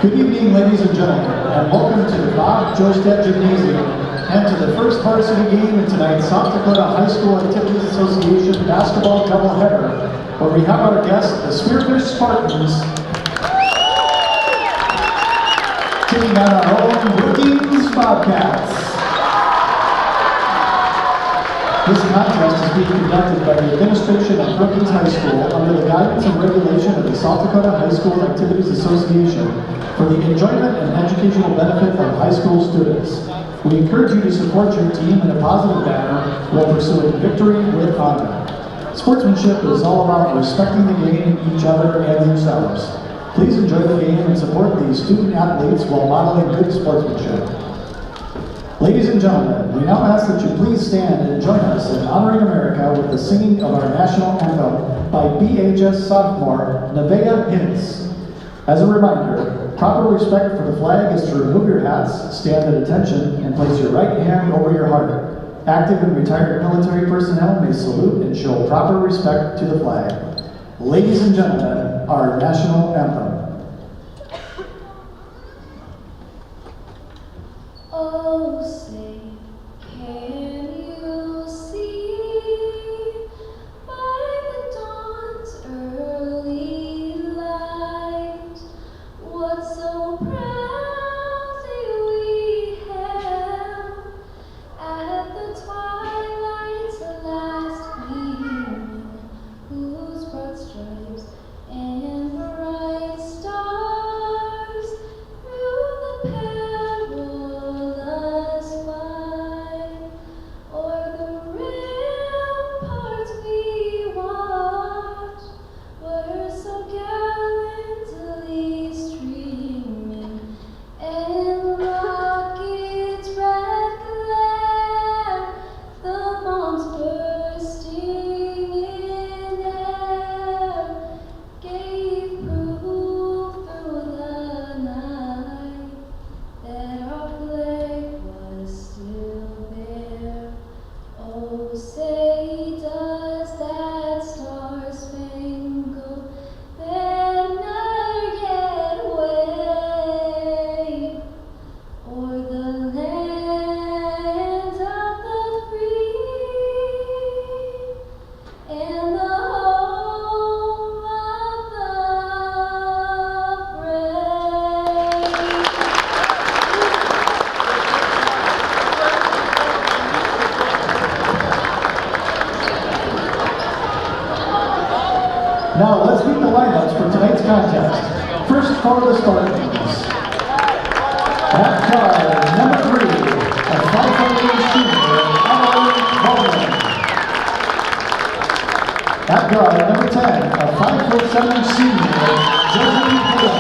Good evening, ladies and gentlemen, and welcome to the Bob Joystead Gymnasium and to the first varsity game in tonight's South Dakota High School Activities Association basketball doubleheader, where we have our guests, the Spearfish Spartans, taking on our own Brookings Bobcats. This contest is being conducted by the administration of Brookings High School under the guidance and regulation of the South Dakota High School Activities Association for the enjoyment and educational benefit of high school students. We encourage you to support your team in a positive manner while pursuing victory with honor. Sportsmanship is all about respecting the game, each other, and yourselves. Please enjoy the game and support these student athletes while modeling good sportsmanship. Ladies and gentlemen, we now ask that you please stand and join us in honoring America with the singing of our national anthem by BHS sophomore Nevaeh Hintz. As a reminder, proper respect for the flag is to remove your hats, stand at attention, and place your right hand over your heart. Active and retired military personnel may salute and show proper respect to the flag. Ladies and gentlemen, our national anthem. Oh, say, can you see by the dawn's early light what so proudly we hailed at the twilight's last gleaming, whose broad stripes and bright stars through the perilous fight o'er the ramparts we watched were so gallantly streaming, and rockets' red glare, the bombs bursting in air, gave proof through the night that our flag was still there. Oh, say does that star-spangled banner yet wave o'er the land of the free and the home of the brave? Now let's meet the lineups for tonight's contest. First for the Spartans. At guard, number 3, a 5'8" senior, Emily Bowman. At guard, number 10, a 5'7" senior, Josie Hill.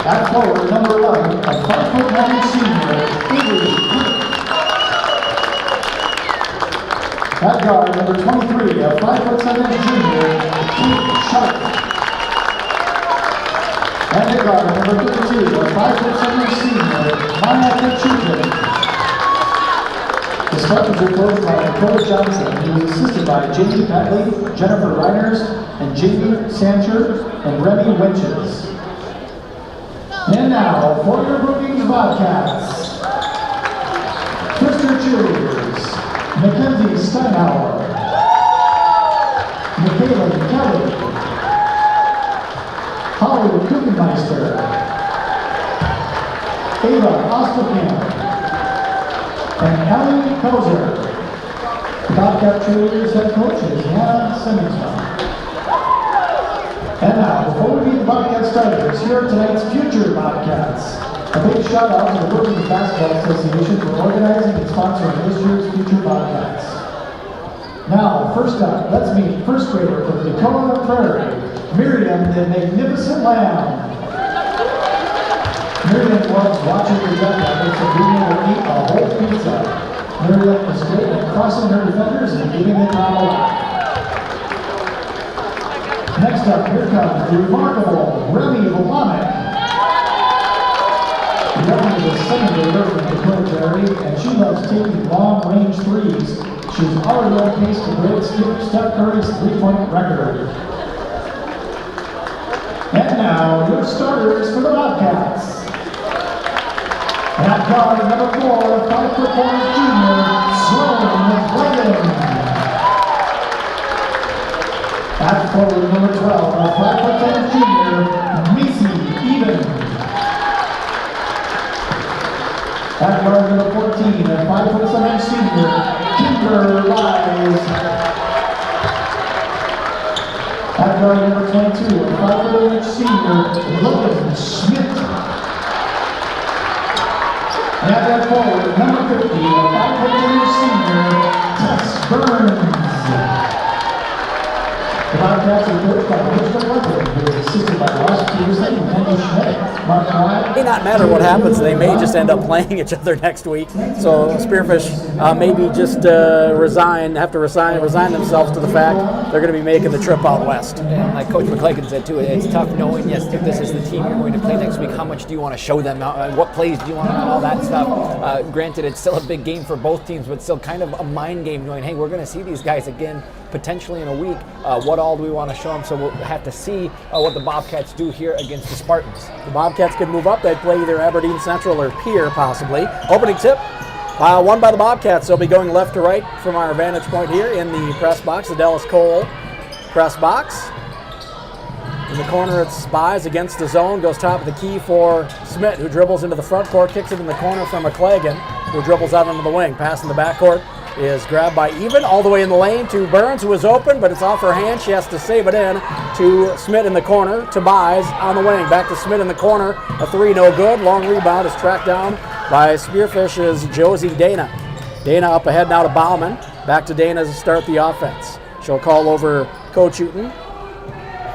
At forward, number 11, a 5'9" senior, Avery Kirk. At guard, number 23, a 5'7" junior, Kate Sharp. And at guard, number 32, a 5'7" senior, Maya Kachukin. The Spartans were coached by Dakota Johnson, who was assisted by Jamie Petley, Jennifer Reiners, and Jamie Sancher, and Remy Winches. And now, for your Brookings Bobcats, Twister Cheerleaders, Mackenzie Steinhauer, Michaela Kelly, Holly Kuchenmeister, Ava Osterkamp, and Ellie Kozer. The Bobcat Cheerleaders head coach is Hannah Simmonsman. And now, before we meet the Bobcat starters, here are tonight's future Bobcats. A big shout out to the Brookings Basketball Association for organizing and sponsoring this year's future Bobcats. Now, first up, let's meet first grader from Dakota Prairie, Miriam the Magnificent Lamb. Miriam loves watching her young efforts and being able to eat a whole pizza. Miriam is great at crossing her defenders and giving the crowd a laugh. Next up, here comes the remarkable Remy Vlamek. Remy is a second grader from Dakota Prairie, and she loves taking long-range threes. She's already on pace to break Steph Curry's three-point record. And And now, your starters for the Bobcats. At guard, number 4, 5'4" junior, Sloan McLean. At forward, number 12, 5'10" junior, Macy Even. At guard, number 14, 5'7" senior, Kimber Wise. At guard, number 22, 5'8" senior, Logan Schmidt. And at forward, number 50, 5'8" senior, Tess Burns. The Bobcats are coached by Richard Ludwig, who is assisted by Ross Peterson and Henry Schmidt. Mark Ryan. It may not matter what happens, they may just end up playing each other next week. So Spearfish maybe just have to resign themselves to the fact they're going to be making the trip out west. And like Coach McClagan said too, it's tough knowing, yes, if this is the team you're going to play next week, how much do you want to show them, what plays do you want, and all that stuff. Granted, it's still a big game for both teams, but still kind of a mind game going, hey, we're going to see these guys again potentially in a week. What all do we want to show them? So we'll have to see what the Bobcats do here against the Spartans. The Bobcats could move up. They'd play either Aberdeen Central or Pier, possibly. Opening tip, won by the Bobcats. They'll be going left to right from our vantage point here in the press box, the Dallas Cole press box. In the corner, it's Spies against the zone. Goes top of the key for Schmidt, who dribbles into the front court, kicks it in the corner for McClagan, who dribbles out into the wing. Pass in the backcourt is grabbed by Even all the way in the lane to Burns, who is open, but it's off her hand. She has to save it in to Schmidt in the corner. Tobias on the wing. Back to Schmidt in the corner. A three, no good. Long rebound is tracked down by Spearfish's Josie Dana. Dana up ahead now to Bauman. Back to Dana to start the offense. She'll call over Coach Houghton.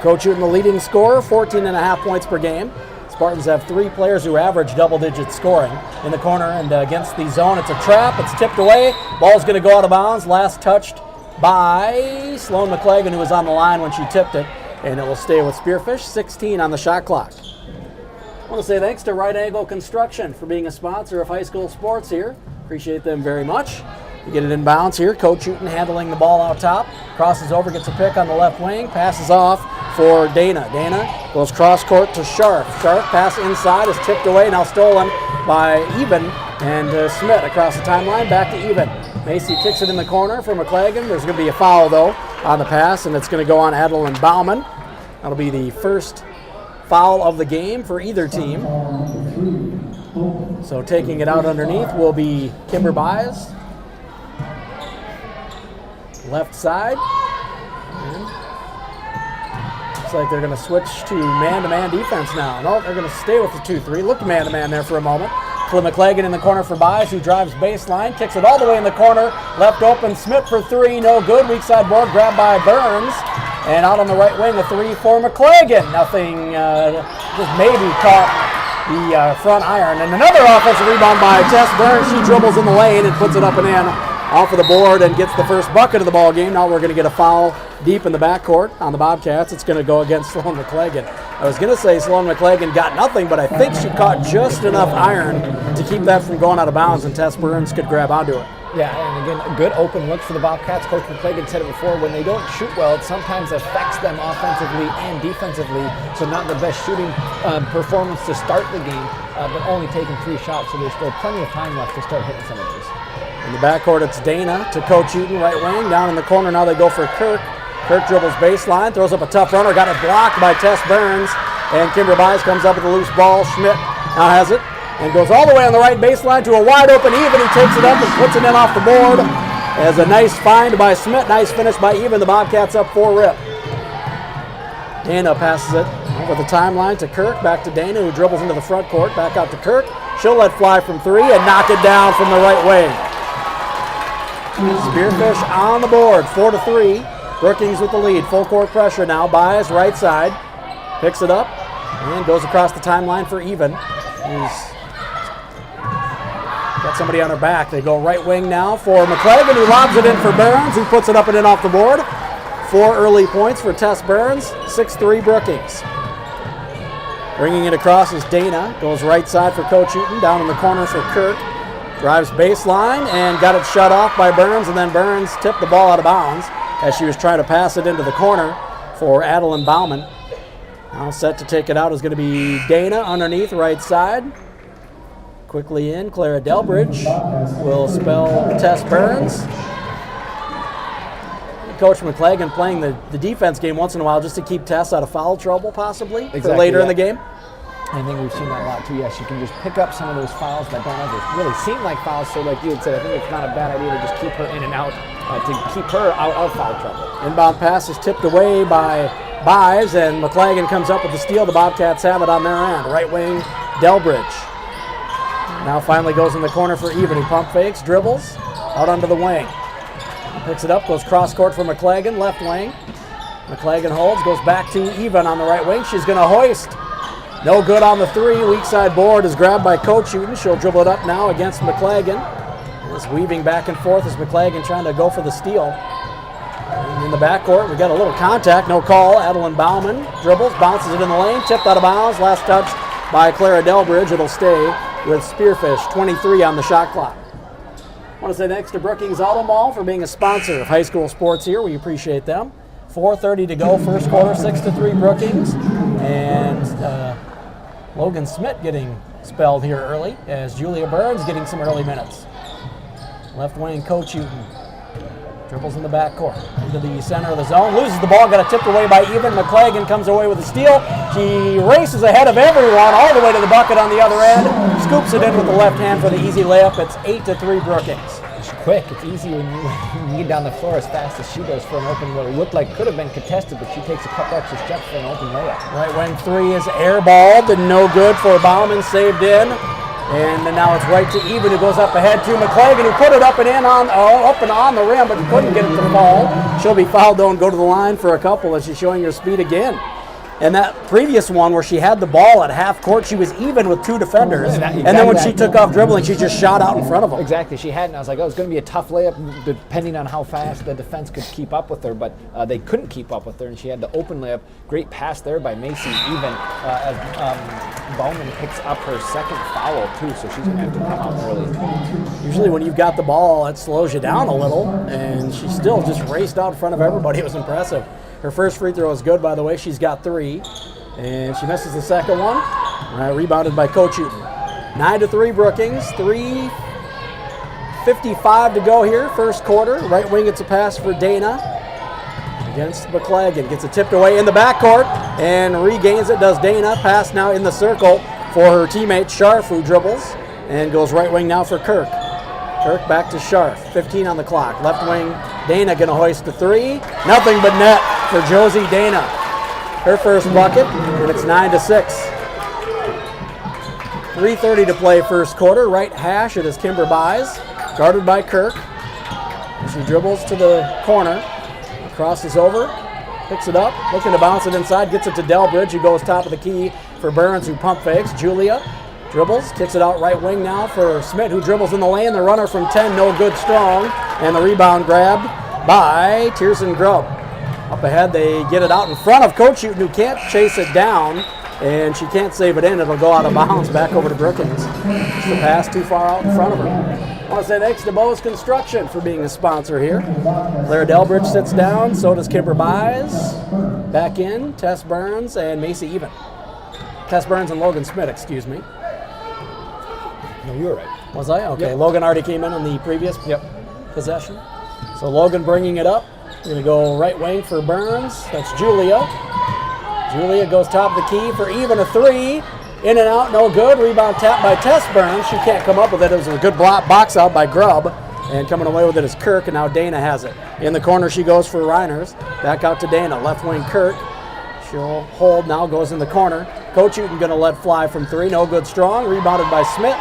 Coach Houghton, the leading scorer, 14.5 points per game. Spartans have 3 players who average double-digit scoring. In the corner and against the zone, it's a trap. It's tipped away. Ball's going to go out of bounds. Last touched by Sloan McClagan, who was on the line when she tipped it. And it will stay with Spearfish, 16 on the shot clock. I want to say thanks to Right Angle Construction for being a sponsor of high school sports here. Appreciate them very much. You get it in bounds here. Coach Houghton handling the ball out top. Crosses over, gets a pick on the left wing. Passes off for Dana. Dana goes cross court to Sharp. Sharp pass inside is tipped away. Now stolen by Even. And Schmidt across the timeline. Back to Even. Macy kicks it in the corner for McClagan. There's going to be a foul, though, on the pass. And it's going to go on Adeline Bauman. That'll be the first foul of the game for either team. So taking it out underneath will be Kimber Byes. Left side. Looks like they're going to switch to man-to-man defense now. No, they're going to stay with the 2-3. Looked man-to-man there for a moment. Flip McClagan in the corner for Byes, who drives baseline, kicks it all the way in the corner. Left open, Schmidt for 3, no good. Weak side board grabbed by Burns. And out on the right wing, a 3 for McClagan. Nothing, just maybe caught the front iron. And another offensive rebound by Tess Burns. She dribbles in the lane and puts it up and in off of the board and gets the first bucket of the ball game. Now we're going to get a foul deep in the backcourt on the Bobcats. It's going to go against Sloan McClagan. I was going to say Sloan McClagan got nothing, but I think she caught just enough iron to keep that from going out of bounds, and Tess Burns could grab onto it. Yeah, and again, a good open look for the Bobcats. Coach McClagan said it before, when they don't shoot well, it sometimes affects them offensively and defensively. So not the best shooting performance to start the game, but only taking 3 shots, so there's still plenty of time left to start hitting some of those. In the backcourt, it's Dana to Coach Houghton, right wing. Down in the corner now they go for Kirk. Kirk dribbles baseline, throws up a tough runner, got it blocked by Tess Burns, and Kimber Byes comes up with a loose ball. Schmidt now has it and goes all the way on the right baseline to a wide open Even. He takes it up and puts it in off the board. As a nice find by Schmidt, nice finish by Even. The Bobcats up 4-rip. Dana passes it over the timeline to Kirk, back to Dana, who dribbles into the front court, back out to Kirk. She'll let fly from 3 and knock it down from the right wing. Spearfish on the board, 4-3. Brookings with the lead. Full court pressure now. Byes right side. Picks it up and goes across the timeline for Even. He's got somebody on her back. They go right wing now for McClagan, who lobs it in for Burns, who puts it up and in off the board. 4 early points for Tess Burns. 6-3 Brookings. Bringing it across is Dana. Goes right side for Coach Houghton. Down in the corner for Kirk. Drives baseline and got it shut off by Burns, and then Burns tipped the ball out of bounds as she was trying to pass it into the corner for Adeline Bauman. Now set to take it out is going to be Dana underneath right side. Quickly in, Clara Delbridge will spell Tess Burns. Coach McLagan playing the defense game once in a while just to keep Tess out of foul trouble possibly for later in the game. I think we've seen that a lot too. Yes, you can just pick up some of those fouls that don't ever really seem like fouls. So like you had said, I think it's not a bad idea to just keep her in and out to keep her out of foul trouble. Inbound pass is tipped away by Buys, and McLagan comes up with the steal. The Bobcats have it on their end. Right wing, Delbridge. Now finally goes in the corner for Even, who pump fakes, dribbles, out onto the wing. Picks it up, goes cross court for McLagan, left wing. McLagan holds, goes back to Even on the right wing. She's going to hoist. No good on the three. Weak side board is grabbed by Coach Houghton. She'll dribble it up now against McLagan. It's weaving back and forth as McLagan trying to go for the steal. And in the backcourt, we got a little contact, no call. Adeline Bauman dribbles, bounces it in the lane, tipped out of bounds. Last touch by Clara Delbridge. It'll stay with Spearfish, 23 on the shot clock. I want to say thanks to Brookings Auto Mall for being a sponsor of high school sports here. We appreciate them. 4:30 to go, first quarter, 6-3 Brookings. And Logan Smith getting spelled here early as Julia Burns getting some early minutes. Left wing, Coach Houghton. Dribbles in the backcourt into the center of the zone. Loses the ball, got it tipped away by Even. McLagan comes away with a steal. She races ahead of everyone all the way to the bucket on the other end. Scoops it in with the left hand for the easy layup. It's 8-3 Brookings. It's quick. It's easy when you get down the floor as fast as she does for an open, what it looked like could have been contested, but she takes a couple extra steps for an open layup. Right wing three is airballed and no good for Bauman, saved in. And then now it's right to Even, who goes up ahead to McLagan, who put it up and in up and on the rim, but couldn't get it to fall. She'll be fouled though and go to the line for a couple as she's showing her speed again. And that previous one where she had the ball at half court, she was even with two defenders. And then when she took off dribbling, she just shot out in front of them. Exactly. She hadn't. I was like, oh, it's going to be a tough layup depending on how fast the defense could keep up with her. But they couldn't keep up with her, and she had the open layup. Great pass there by Macy Even as Bowman picks up her second foul, too, so she's going to have to come out early. Usually when you've got the ball, it slows you down a little, and she still just raced out in front of everybody. It was impressive. Her first free throw is good, by the way. She's got 3. And she misses the second one. Rebounded by Coach Houghton. 9-3 Brookings. 3:55 to go here, first quarter. Right wing gets a pass for Dana against McLagan. Gets it tipped away in the backcourt and regains it, does Dana. Pass now in the circle for her teammate Scharf, who dribbles and goes right wing now for Kirk. Kirk back to Scharf. 15 on the clock. Left wing, Dana going to hoist the 3. Nothing but net for Josie Dana. Her first bucket, and it's 9-6. 3:30 to play first quarter. Right hash, it is Kimber Buys, guarded by Kirk. She dribbles to the corner, crosses over, picks it up, looking to bounce it inside, gets it to Delbridge, who goes top of the key for Burns, who pump fakes. Julia dribbles, kicks it out right wing now for Smith, who dribbles in the lane. The runner from 10, no good, strong, and the rebound grabbed by Tierson Grubb. Up ahead, they get it out in front of Coach Houghton, who can't chase it down, and she can't save it in. It'll go out of bounds back over to Brookings. It's the pass too far out in front of her. I want to say thanks to Bose Construction for being a sponsor here. Clara Delbridge sits down, so does Kimber Buys. Back in, Tess Burns and Macy Even. Tess Burns and Logan Smith, excuse me. No, you were right. Was I? Okay, Yep. Logan already came in on the previous possession. So Logan bringing it up. We're going to go right wing for Burns. That's Julia. Julia goes top of the key for Even, a 3. In and out, no good. Rebound tapped by Tess Burns. She can't come up with it. It was a good box out by Grubb. And coming away with it is Kirk, and now Dana has it. In the corner she goes for Reiners. Back out to Dana. Left wing Kirk. She'll hold now, goes in the corner. Coach Houghton going to let fly from 3. No good, strong. Rebounded by Smith.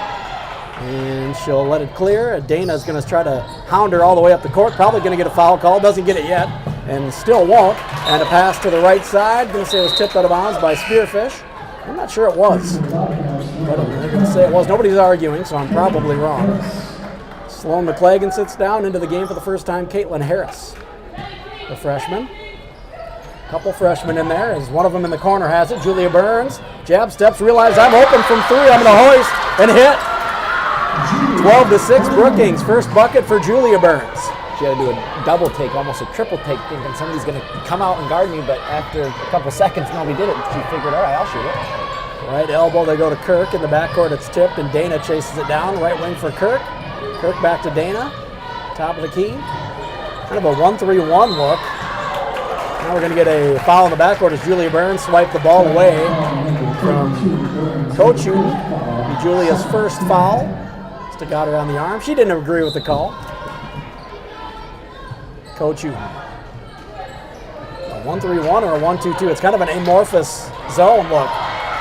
And she'll let it clear. Dana's going to try to hound her all the way up the court. Probably going to get a foul call. Doesn't get it yet. And still won't. And a pass to the right side. Going to say it was tipped out of bounds by Spearfish. I'm not sure it was. But I'm going to say it was. Nobody's arguing, so I'm probably wrong. Sloan McLagan sits down. Into the game for the first time, Caitlin Harris, the freshman. Couple freshmen in there, as one of them in the corner has it. Julia Burns, jab steps, realizes I'm open from 3. I'm going to hoist and hit. 12-6 Brookings, first bucket for Julia Burns. She had to do a double take, almost a triple take, thinking somebody's going to come out and guard me, but after a couple seconds, nobody did it. She figured, all right, I'll shoot it. Right elbow, they go to Kirk. In the backcourt, it's tipped, and Dana chases it down. Right wing for Kirk. Kirk back to Dana. Top of the key. Kind of a 1-3-1 look. Now we're going to get a foul in the backcourt as Julia Burns swiped the ball away from Coach Houghton. Julia's first foul. Stick out around the arm. She didn't agree with the call. Coach Houghton. A 1-3-1 or a 1-2-2. It's kind of an amorphous zone look.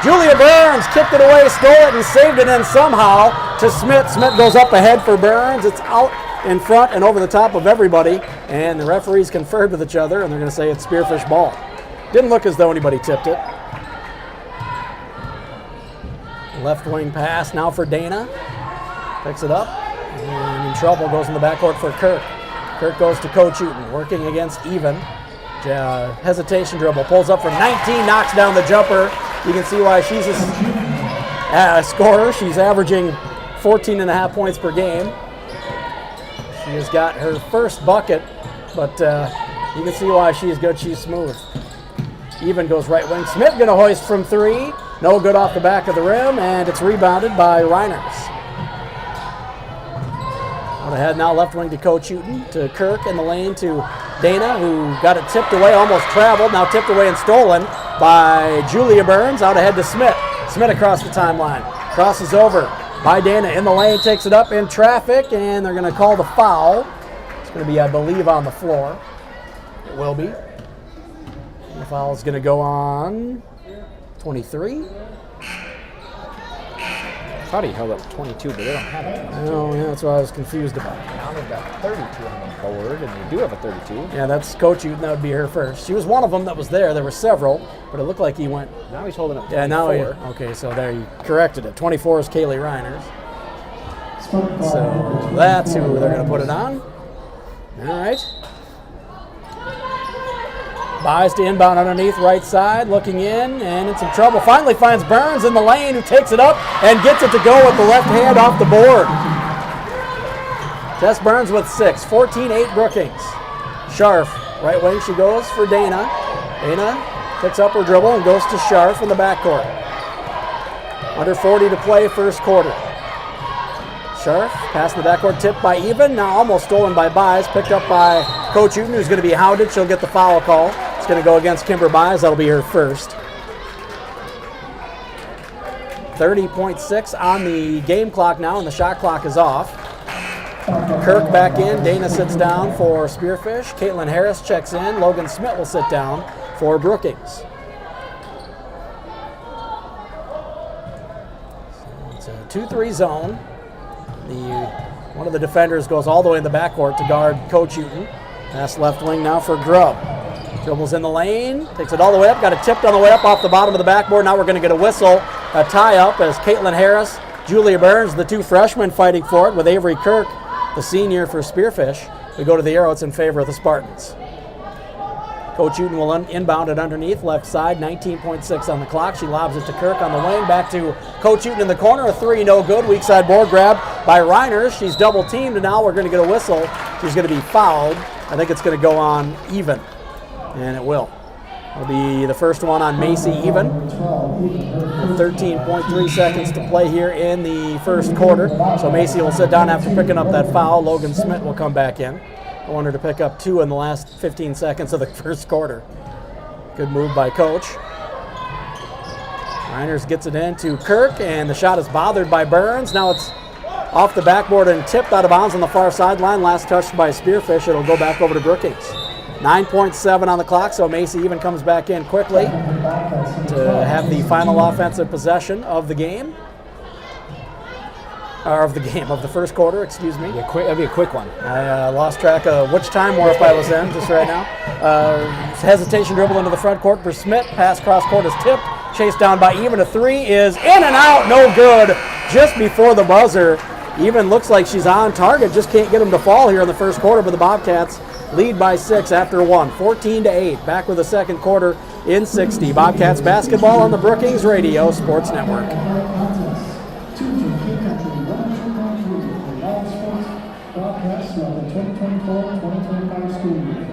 Julia Burns kicked it away, stole it, and saved it in somehow to Smith. Smith goes up ahead for Burns. It's out in front and over the top of everybody, and the referees conferred with each other, and they're going to say it's Spearfish ball. Didn't look as though anybody tipped it. Left wing pass now for Dana. Picks it up, and in trouble, goes in the backcourt for Kirk. Kirk goes to Coach Houghton, working against Even. Hesitation dribble, pulls up from 19, knocks down the jumper. You can see why she's a scorer. She's averaging 14.5 points per game. She has got her first bucket, but you can see why she's good. She's smooth. Even goes right wing. Smith going to hoist from 3. No good off the back of the rim, and it's rebounded by Reiners. Out ahead now, left wing to Coach Houghton, to Kirk in the lane to Dana, who got it tipped away, almost traveled, now tipped away and stolen by Julia Burns. Out ahead to Smith. Smith across the timeline. Crosses over by Dana in the lane, takes it up in traffic, and they're going to call the foul. It's going to be, I believe, on the floor. It will be. And the foul is going to go on 23. I thought he held up 22, but they don't have a 22. Oh, yeah, that's what I was confused about. Now they've got 32 on the forward, and they do have a 32. Yeah, that's Coach Houghton. That would be her first. She was one of them that was there. There were several, but it looked like he went. Now he's holding up 24. Yeah, now he. Okay, so there you corrected it. 24 is Kaylee Reiners. So that's who they're going to put it on. All right. Buys to inbound underneath, right side, looking in, and in some trouble. Finally finds Burns in the lane, who takes it up and gets it to go with the left hand off the board. Tess Burns with 6, 14-8 Brookings. Scharf, right wing, she goes for Dana. Dana picks up her dribble and goes to Scharf in the backcourt. Under 40 to play, first quarter. Scharf, pass in the backcourt, tipped by Even, now almost stolen by Buys, picked up by Coach Houghton, who's going to be hounded. She'll get the foul call. It's going to go against Kimber Buys. That'll be her first. 30.6 on the game clock now, and the shot clock is off. Kirk back in. Dana sits down for Spearfish. Caitlin Harris checks in. Logan Smith will sit down for Brookings. So it's a 2-3 zone. One of the defenders goes all the way in the backcourt to guard Coach Houghton. Pass left wing now for Grubb. Dribbles in the lane, takes it all the way up, got it tipped on the way up off the bottom of the backboard. Now we're going to get a whistle, a tie-up as Caitlin Harris, Julia Burns, the two freshmen fighting for it, with Avery Kirk, the senior for Spearfish. We go to the arrow, it's in favor of the Spartans. Coach Houghton will inbound it underneath, left side, 19.6 on the clock. She lobs it to Kirk on the wing, back to Coach Houghton in the corner, a 3, no good. Weak side board grab by Reiners. She's double teamed, and now we're going to get a whistle. She's going to be fouled. I think it's going to go on Even, and it will. It'll be the first one on Macy Even. 13.3 seconds to play here in the first quarter. So Macy will sit down after picking up that foul. Logan Smith will come back in. I want her to pick up 2 in the last 15 seconds of the first quarter. Good move by Coach. Reiners gets it in to Kirk, and the shot is bothered by Burns. Now it's off the backboard and tipped out of bounds on the far sideline. Last touched by Spearfish. It'll go back over to Brookings. 9.7 on the clock, so Macy Even comes back in quickly to have the final offensive possession of the game. Of the first quarter, excuse me. That'll be a quick one. I lost track of which time warp I was in just right now. Hesitation dribble into the front court for Smith. Pass cross court is tipped. Chased down by Even. A 3 is in and out. No good. Just before the buzzer. Even looks like she's on target. Just can't get them to fall here in the first quarter. But the Bobcats lead by 6 after 1. 14-8. Back with the second quarter in 60. Bobcats basketball on the Brookings Radio Sports Network. Bobcats throughout the 2024-2025 school year.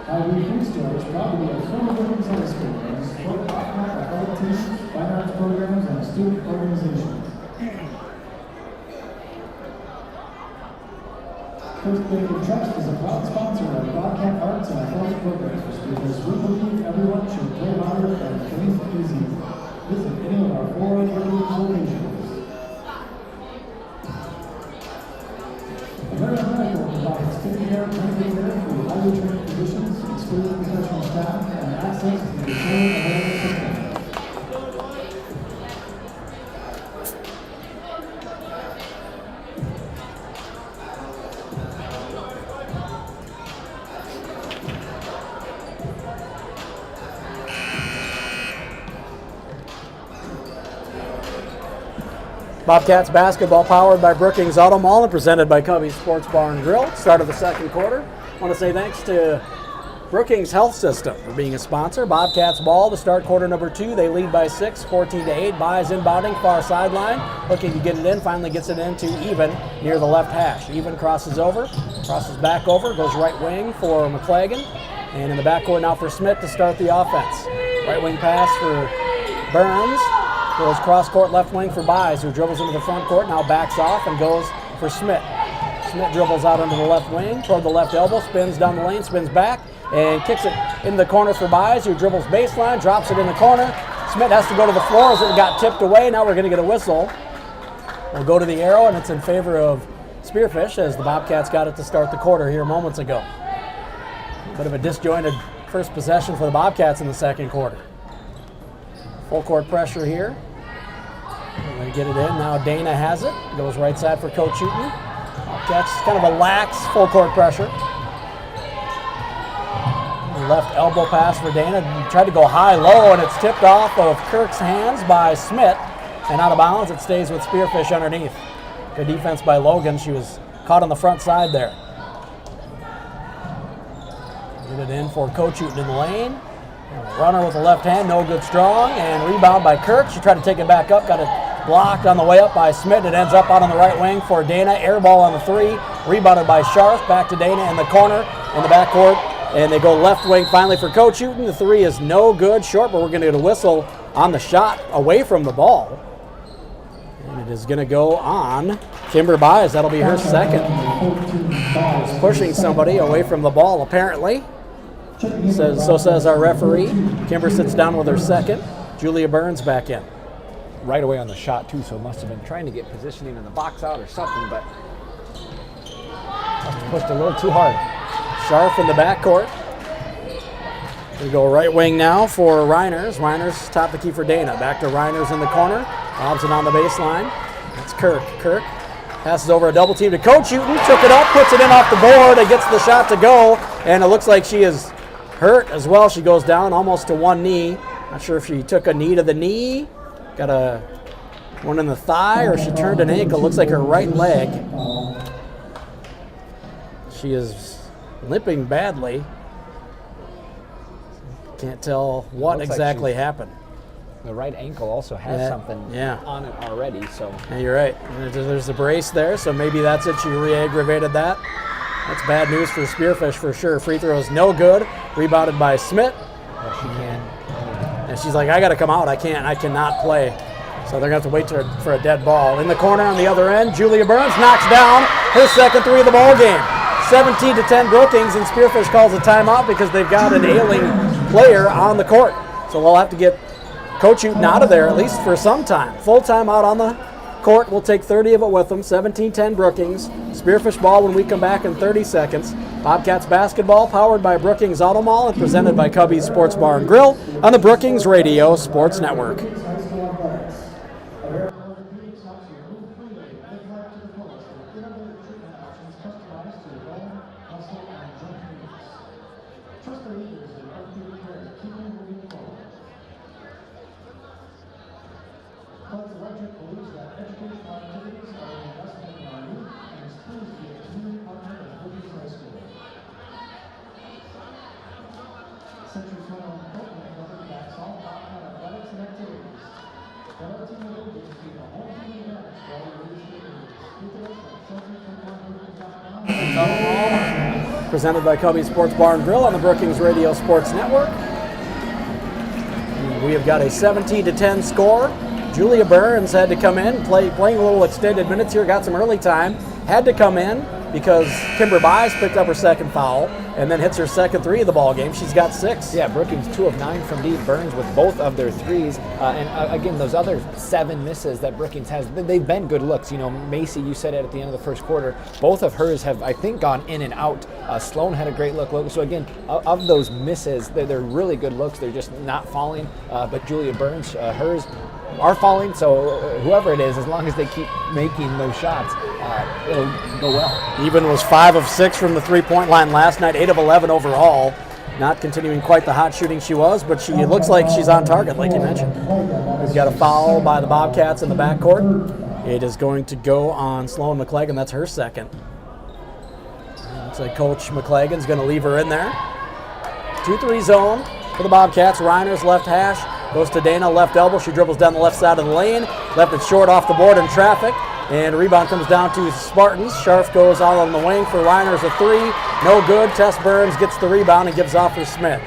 IB Freestyle is proud to be a former Brookings High School and support Bobcat athletic teams, fine arts programs, and student organizations. First Bank of Trust is a proud sponsor of Bobcat arts and athletic programs because we believe everyone should play harder and play easy. Visit any of our 4 Brookings locations. American Medical provides taking care of medical care through highly trained physicians, experienced professional staff, and access to the same available system. Bobcats basketball powered by Brookings Auto Mall and presented by Cubby's Sports Bar and Grill. Start of the second quarter. I want to say thanks to Brookings Health System for being a sponsor. Bobcats ball to start quarter number 2. They lead by 6, 14-8. Buys inbounding, far sideline. Looking to get it in, finally gets it into Even near the left hash. Even crosses over, crosses back over, goes right wing for McClagan. And in the backcourt now for Smith to start the offense. Right wing pass for Burns. Goes cross-court left wing for Buys, who dribbles into the front court, now backs off and goes for Smith. Smith dribbles out into the left wing, toward the left elbow, spins down the lane, spins back, and kicks it in the corner for Buys, who dribbles baseline, drops it in the corner. Smith has to go to the floor as it got tipped away. Now we're going to get a whistle. We'll go to the arrow, and it's in favor of Spearfish as the Bobcats got it to start the quarter here moments ago. Bit of a disjointed first possession for the Bobcats in the second quarter. Full court pressure here. We're going to get it in. Now Dana has it. Goes right side for Coach Houghton. Bobcats kind of a lax full court pressure. Left elbow pass for Dana. He tried to go high-low, and it's tipped off of Kirk's hands by Smith. And out of bounds, it stays with Spearfish underneath. Good defense by Logan. She was caught on the front side there. Get it in for Coach Houghton in the lane. Runner with the left hand, no good strong, and rebound by Kirk. She tried to take it back up, got it blocked on the way up by Smith. It ends up out on the right wing for Dana. Air ball on the 3, rebounded by Scharf. Back to Dana in the corner, in the backcourt, and they go left wing finally for Coach Houghton. The 3 is no good, short, but we're going to get a whistle on the shot away from the ball. And it is going to go on Kimber Buys. That'll be her second. She's pushing somebody away from the ball, apparently. So says our referee. Kimber sits down with her second. Julia Burns back in. Right away on the shot, too, so must have been trying to get positioning in the box out or something, but must have pushed a little too hard. Scharf in the backcourt. We go right wing now for Reiners. Reiners top the key for Dana. Back to Reiners in the corner. Lobs it on the baseline. That's Kirk. Kirk passes over a double team to Coach Houghton. Took it up, puts it in off the board. It gets the shot to go, and it looks like she is hurt as well. She goes down almost to one knee. Not sure if she took a knee to the knee, got a one in the thigh, or she turned an ankle. Looks like her right leg. She is limping badly. Can't tell what exactly happened. The right ankle also has something on it already. So yeah, you're right. There's a brace there, so maybe that's it. She re-aggravated that. That's bad news for Spearfish for sure. Free throw is no good. Rebounded by Smith. Well, she can. And she's like, I got to come out. I cannot play. So they're going to have to wait for a dead ball. In the corner on the other end, Julia Burns knocks down her second 3 of the ball game. 17-10 Brookings, and Spearfish calls a timeout because they've got an ailing player on the court. So we'll have to get Coach Houghton out of there at least for some time. Full timeout on the court. We'll take 30 of it with them. 17-10 Brookings. Spearfish ball when we come back in 30 seconds. Bobcats basketball powered by Brookings Auto Mall and presented by Cubby's Sports Bar and Grill on the Brookings Radio Sports Network. presented by Cubby Sports Bar and Grill on the Brookings Radio Sports Network. We have got a 17-10 score. Julia Burns had to come in, playing a little extended minutes here, got some early time, had to come in because Kimber Bies picked up her second foul and then hits her second three of the ball game. She's got 6. Yeah, Brookings 2 of 9 from deep. Burns with both of their threes. Again, those other 7 misses that Brookings has, they've been good looks. You know, Macy, you said it at the end of the first quarter, both of hers have, I think, gone in and out. Sloan had a great look. So again, of those misses, they're really good looks. They're just not falling. But Julia Burns, hers are falling, so whoever it is, as long as they keep making those shots, it'll go well. Even was 5 of 6 from the three-point line last night, 8 of 11 overall. Not continuing quite the hot shooting she was, but she looks like she's on target, like you mentioned. We've got a foul by the Bobcats in the backcourt. It is going to go on Sloan McClagan. That's her second. Looks like Coach McClagan's going to leave her in there. 2-3 zone for the Bobcats. Reiner's left hash. Goes to Dana, left elbow. She dribbles down the left side of the lane. Left it short off the board in traffic. And the rebound comes down to Spartans. Scharf goes out on the wing for Reiner's a 3. No good. Tess Burns gets the rebound and gives off for Smith.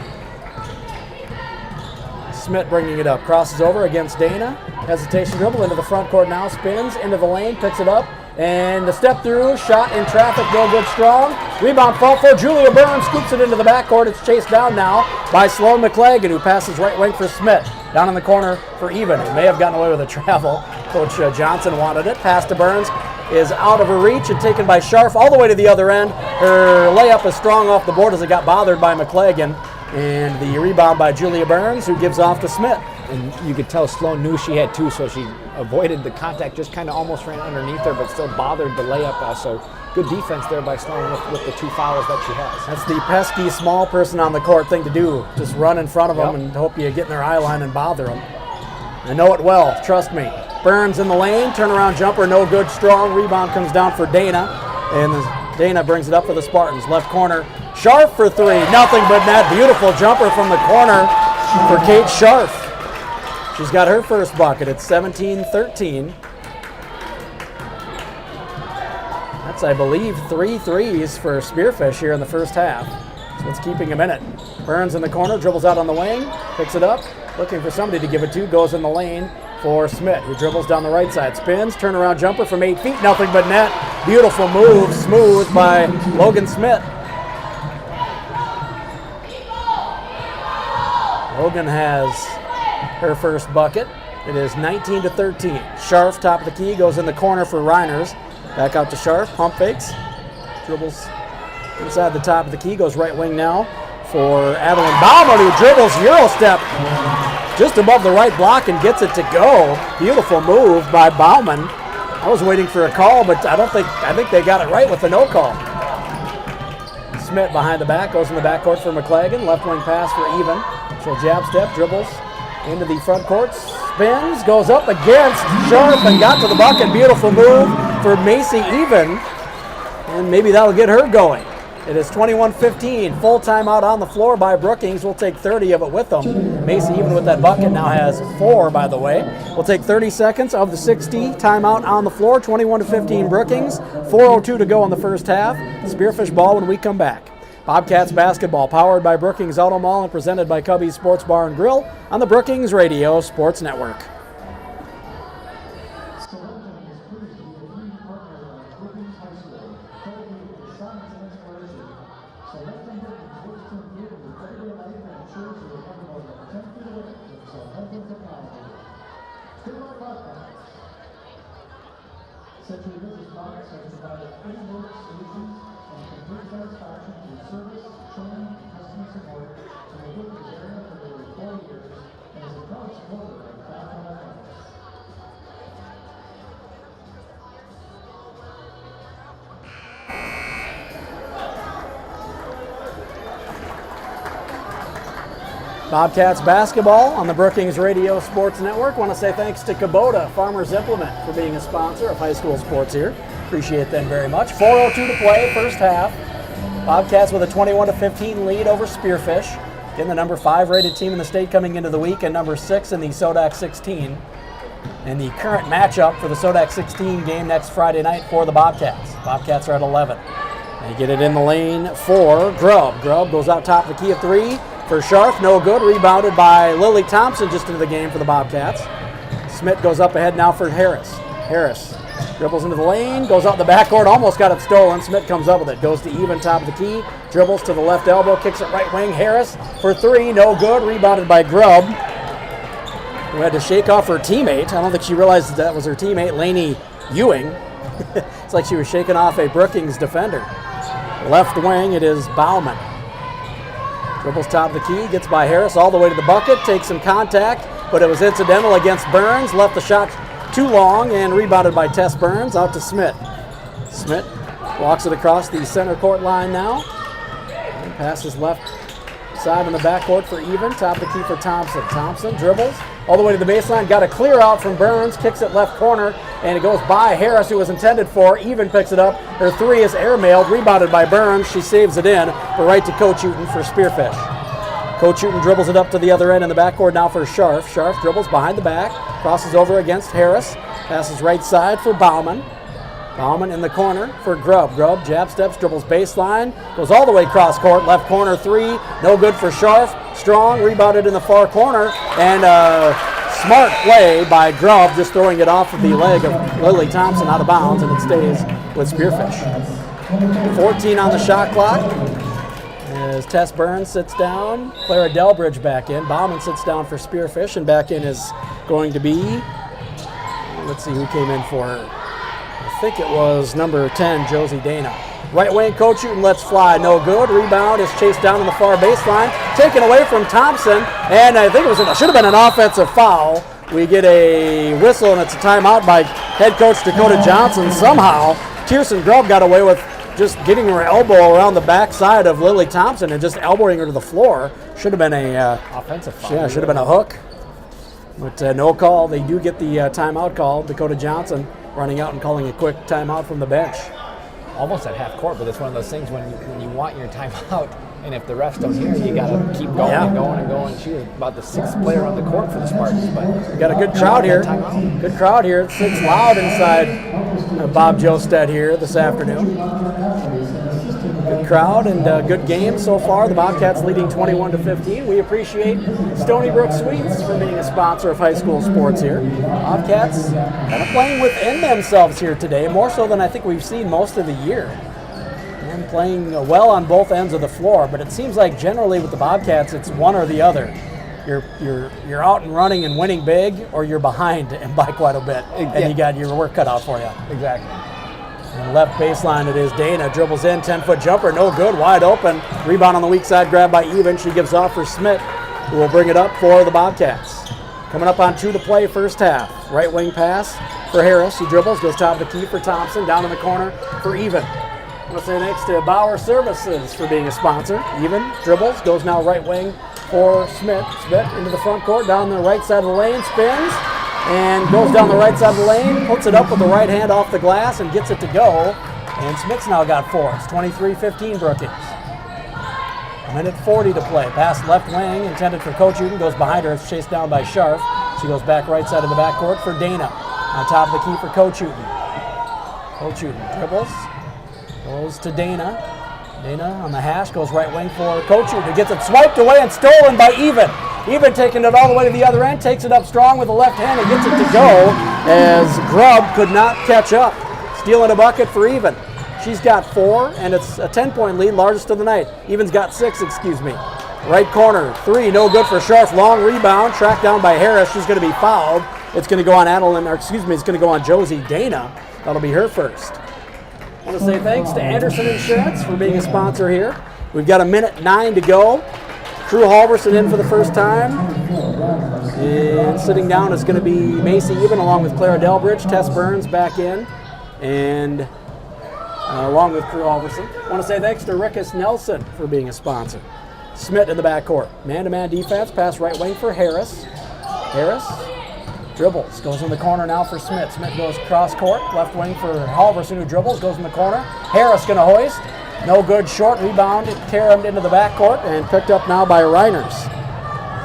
Smith bringing it up. Crosses over against Dana. Hesitation dribble into the front court now. Spins into the lane. Picks it up. And the step through. Shot in traffic. No good. Strong. Rebound fall for Julia Burns. Scoops it into the backcourt. It's chased down now by Sloan McClagan, who passes right wing for Smith. Down in the corner for Even, who may have gotten away with a travel. Coach Johnson wanted it. Pass to Burns is out of her reach and taken by Scharf all the way to the other end. Her layup is strong off the board as it got bothered by McClagan. And the rebound by Julia Burns, who gives off to Smith. And you could tell Sloan knew she had 2, so she avoided the contact, just kind of almost ran underneath her, but still bothered the layup. So good defense there by Sloan with the 2 fouls that she has. That's the pesky small person on the court thing to do. Just run in front of them and hope you get in their eye line and bother them. I know it well, trust me. Burns in the lane, turnaround jumper, no good, strong. Rebound comes down for Dana, and Dana brings it up for the Spartans. Left corner, Scharf for 3, nothing but net. Beautiful jumper from the corner for Kate Scharf. She's got her first bucket. It's 17-13. That's, I believe, 3 threes for Spearfish here in the first half. So it's keeping them in it. Burns in the corner, dribbles out on the wing, picks it up, looking for somebody to give it to, goes in the lane for Smith, who dribbles down the right side, spins, turnaround jumper from 8 feet, nothing but net. Beautiful move, smooth by Logan Smith. Logan has her first bucket. It is 19-13. Scharf, top of the key, goes in the corner for Reiners. Back out to Scharf, pump fakes, dribbles inside the top of the key, goes right wing now for Adeline Baumann, who dribbles Euro step just above the right block and gets it to go. Beautiful move by Baumann. I was waiting for a call, but I think they got it right with the no call. Smith behind the back, goes in the backcourt for McClagan. Left wing pass for Even. She'll jab step, dribbles into the front court, spins, goes up against Scharf and got to the bucket. Beautiful move for Macy Even, and maybe that'll get her going. It is 21-15, full timeout on the floor by Brookings. We'll take 30 of it with them. Macy Even with that bucket now has 4, by the way. We'll take 30 seconds of the 60 timeout on the floor, 21-15 Brookings, 4:02 to go in the first half. Spearfish ball when we come back. Bobcats basketball powered by Brookings Auto Mall and presented by Cubby's Sports Bar and Grill on the Brookings Radio Sports Network. Century Business Products has provided innovative solutions and complete satisfaction through service, training, and customer support to the Brookings area for nearly 4 years and is a proud supporter of Craft on our campus. Bobcats basketball on the Brookings Radio Sports Network. Want to say thanks to Kubota Farmers Implement for being a sponsor of high school sports here. Appreciate them very much. 4:02 to play, first half. Bobcats with a 21-15 lead over Spearfish. Again, the number 5 rated team in the state coming into the week and number 6 in the Sodak 16. And the current matchup for the Sodak 16 game next Friday night for the Bobcats. Bobcats are at 11. They get it in the lane for Grubb. Grubb goes out top of the key of 3 for Scharf. No good. Rebounded by Lily Thompson just into the game for the Bobcats. Smith goes up ahead now for Harris. Harris dribbles into the lane, goes out the backcourt, almost got it stolen. Smith comes up with it, goes to even top of the key, dribbles to the left elbow, kicks it right wing. Harris for 3, no good. Rebounded by Grubb, who had to shake off her teammate. I don't think she realized that was her teammate, Lainey Ewing. It's like she was shaking off a Brookings defender. Left wing, it is Bauman. Dribbles top of the key, gets by Harris all the way to the bucket, takes some contact, but it was incidental against Burns. Left the shot too long and rebounded by Tess Burns. Out to Smith. Smith walks it across the center court line now. And passes left side in the backcourt for Even. Top of the key for Thompson. Thompson dribbles all the way to the baseline. Got a clear out from Burns. Kicks it left corner. And it goes by Harris, who was intended for. Even picks it up. Her 3 is airmailed. Rebounded by Burns. She saves it in. But right to Coach Houghton for Spearfish. Coach Houghton dribbles it up to the other end in the backcourt now for Scharf. Scharf dribbles behind the back. Crosses over against Harris. Passes right side for Bauman. Bauman in the corner for Grubb. Grubb jab steps, dribbles baseline, goes all the way cross court, left corner 3, no good for Scharf. Strong, rebounded in the far corner, and smart play by Grubb, just throwing it off of the leg of Lily Thompson out of bounds, and it stays with Spearfish. 14 on the shot clock as Tess Burns sits down. Clara Delbridge back in. Bauman sits down for Spearfish, and back in is going to be, let's see who came in for her. I think it was number 10, Josie Dana. Right wing, Coach Houghton lets fly, no good. Rebound is chased down in the far baseline, taken away from Thompson, and I think it should have been an offensive foul. We get a whistle, and it's a timeout by head coach Dakota Johnson. Somehow, Kirsten Grubb got away with just getting her elbow around the backside of Lily Thompson and just elbowing her to the floor. Should have been a offensive foul. Yeah, should have been a hook. But no call. They do get the timeout call. Dakota Johnson running out and calling a quick timeout from the bench. Almost at half court, but it's one of those things when you want your timeout, and if the refs don't hear, you got to keep going and going and going. She was about the 6th player on the court for the Spartans. But we got a good crowd here. Good crowd here. It sits loud inside Bob Josted here this afternoon. Good crowd and good game so far. The Bobcats leading 21-15. We appreciate Stony Brook Sweets for being a sponsor of high school sports here. Bobcats kind of playing within themselves here today, more so than I think we've seen most of the year. And playing well on both ends of the floor, but it seems like generally with the Bobcats, it's one or the other. You're out and running and winning big, or you're behind and by quite a bit, and you got your work cut out for you. Exactly. And left baseline, it is Dana. Dribbles in, 10-foot jumper, no good, wide open. Rebound on the weak side, grabbed by Even. She gives off for Smith, who will bring it up for the Bobcats. Coming up on 2 to play first half. Right wing pass for Harris. He dribbles, goes top of the key for Thompson, down in the corner for Even. I want to say thanks to Bauer Services for being a sponsor. Even dribbles, goes now right wing for Smith. Smith into the front court, down the right side of the lane, spins, and goes down the right side of the lane, puts it up with the right hand off the glass and gets it to go. And Smith's now got 4. It's 23-15 Brookings. 1:40 to play. Pass left wing, intended for Coach Houghton, goes behind her. It's chased down by Scharf. She goes back right side of the backcourt for Dana. On top of the key for Coach Houghton. Coach Houghton dribbles, goes to Dana. Dana on the hash, goes right wing for Coach Houghton. Gets it swiped away and stolen by Even. Even taking it all the way to the other end, takes it up strong with the left hand and gets it to go as Grubb could not catch up. Stealing a bucket for Even. She's got 4, and it's a 10-point lead, largest of the night. Even's got 6, excuse me. Right corner, 3, no good for Scharf. Long rebound, tracked down by Harris. She's going to be fouled. It's going to go on it's going to go on Josie Dana. That'll be her first. I want to say thanks to Anderson Insurance for being a sponsor here. We've got 1:09 to go. Crew Halverson in for the first time. And sitting down is going to be Macy Even along with Clara Delbridge. Tess Burns back in. And along with Crew Halverson. I want to say thanks to Rickus Nelson for being a sponsor. Smith in the backcourt. Man-to-man defense. Pass right wing for Harris. Harris dribbles. Goes in the corner now for Smith. Smith goes cross court. Left wing for Halverson, who dribbles. Goes in the corner. Harris going to hoist. No good. Short rebound. Carried into the backcourt and picked up now by Reiners.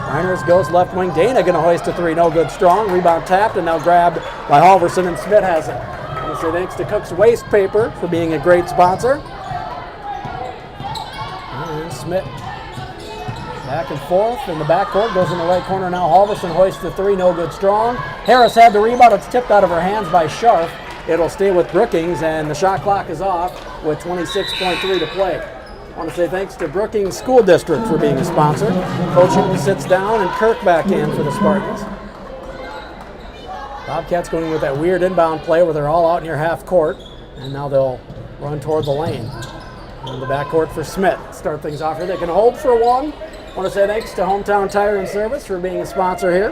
Reiners goes left wing. Dana going to hoist a 3. No good. Strong. Rebound tapped and now grabbed by Halverson, and Smith has it. I want to say thanks to Cook's Waste Paper for being a great sponsor. Smith. Back and forth in the backcourt, goes in the right corner now. Halverson hoists the three, no good strong. Harris had the rebound, it's tipped out of her hands by Scharf. It'll stay with Brookings, and the shot clock is off with 26.3 to play. I want to say thanks to Brookings School District for being a sponsor. Coach Hinton sits down, and Kirk back in for the Spartans. Bobcats going with that weird inbound play where they're all out near half court, and now they'll run toward the lane. In the backcourt for Smith. Start things off here. They can hold for one. I want to say thanks to Hometown Tire and Service for being a sponsor here.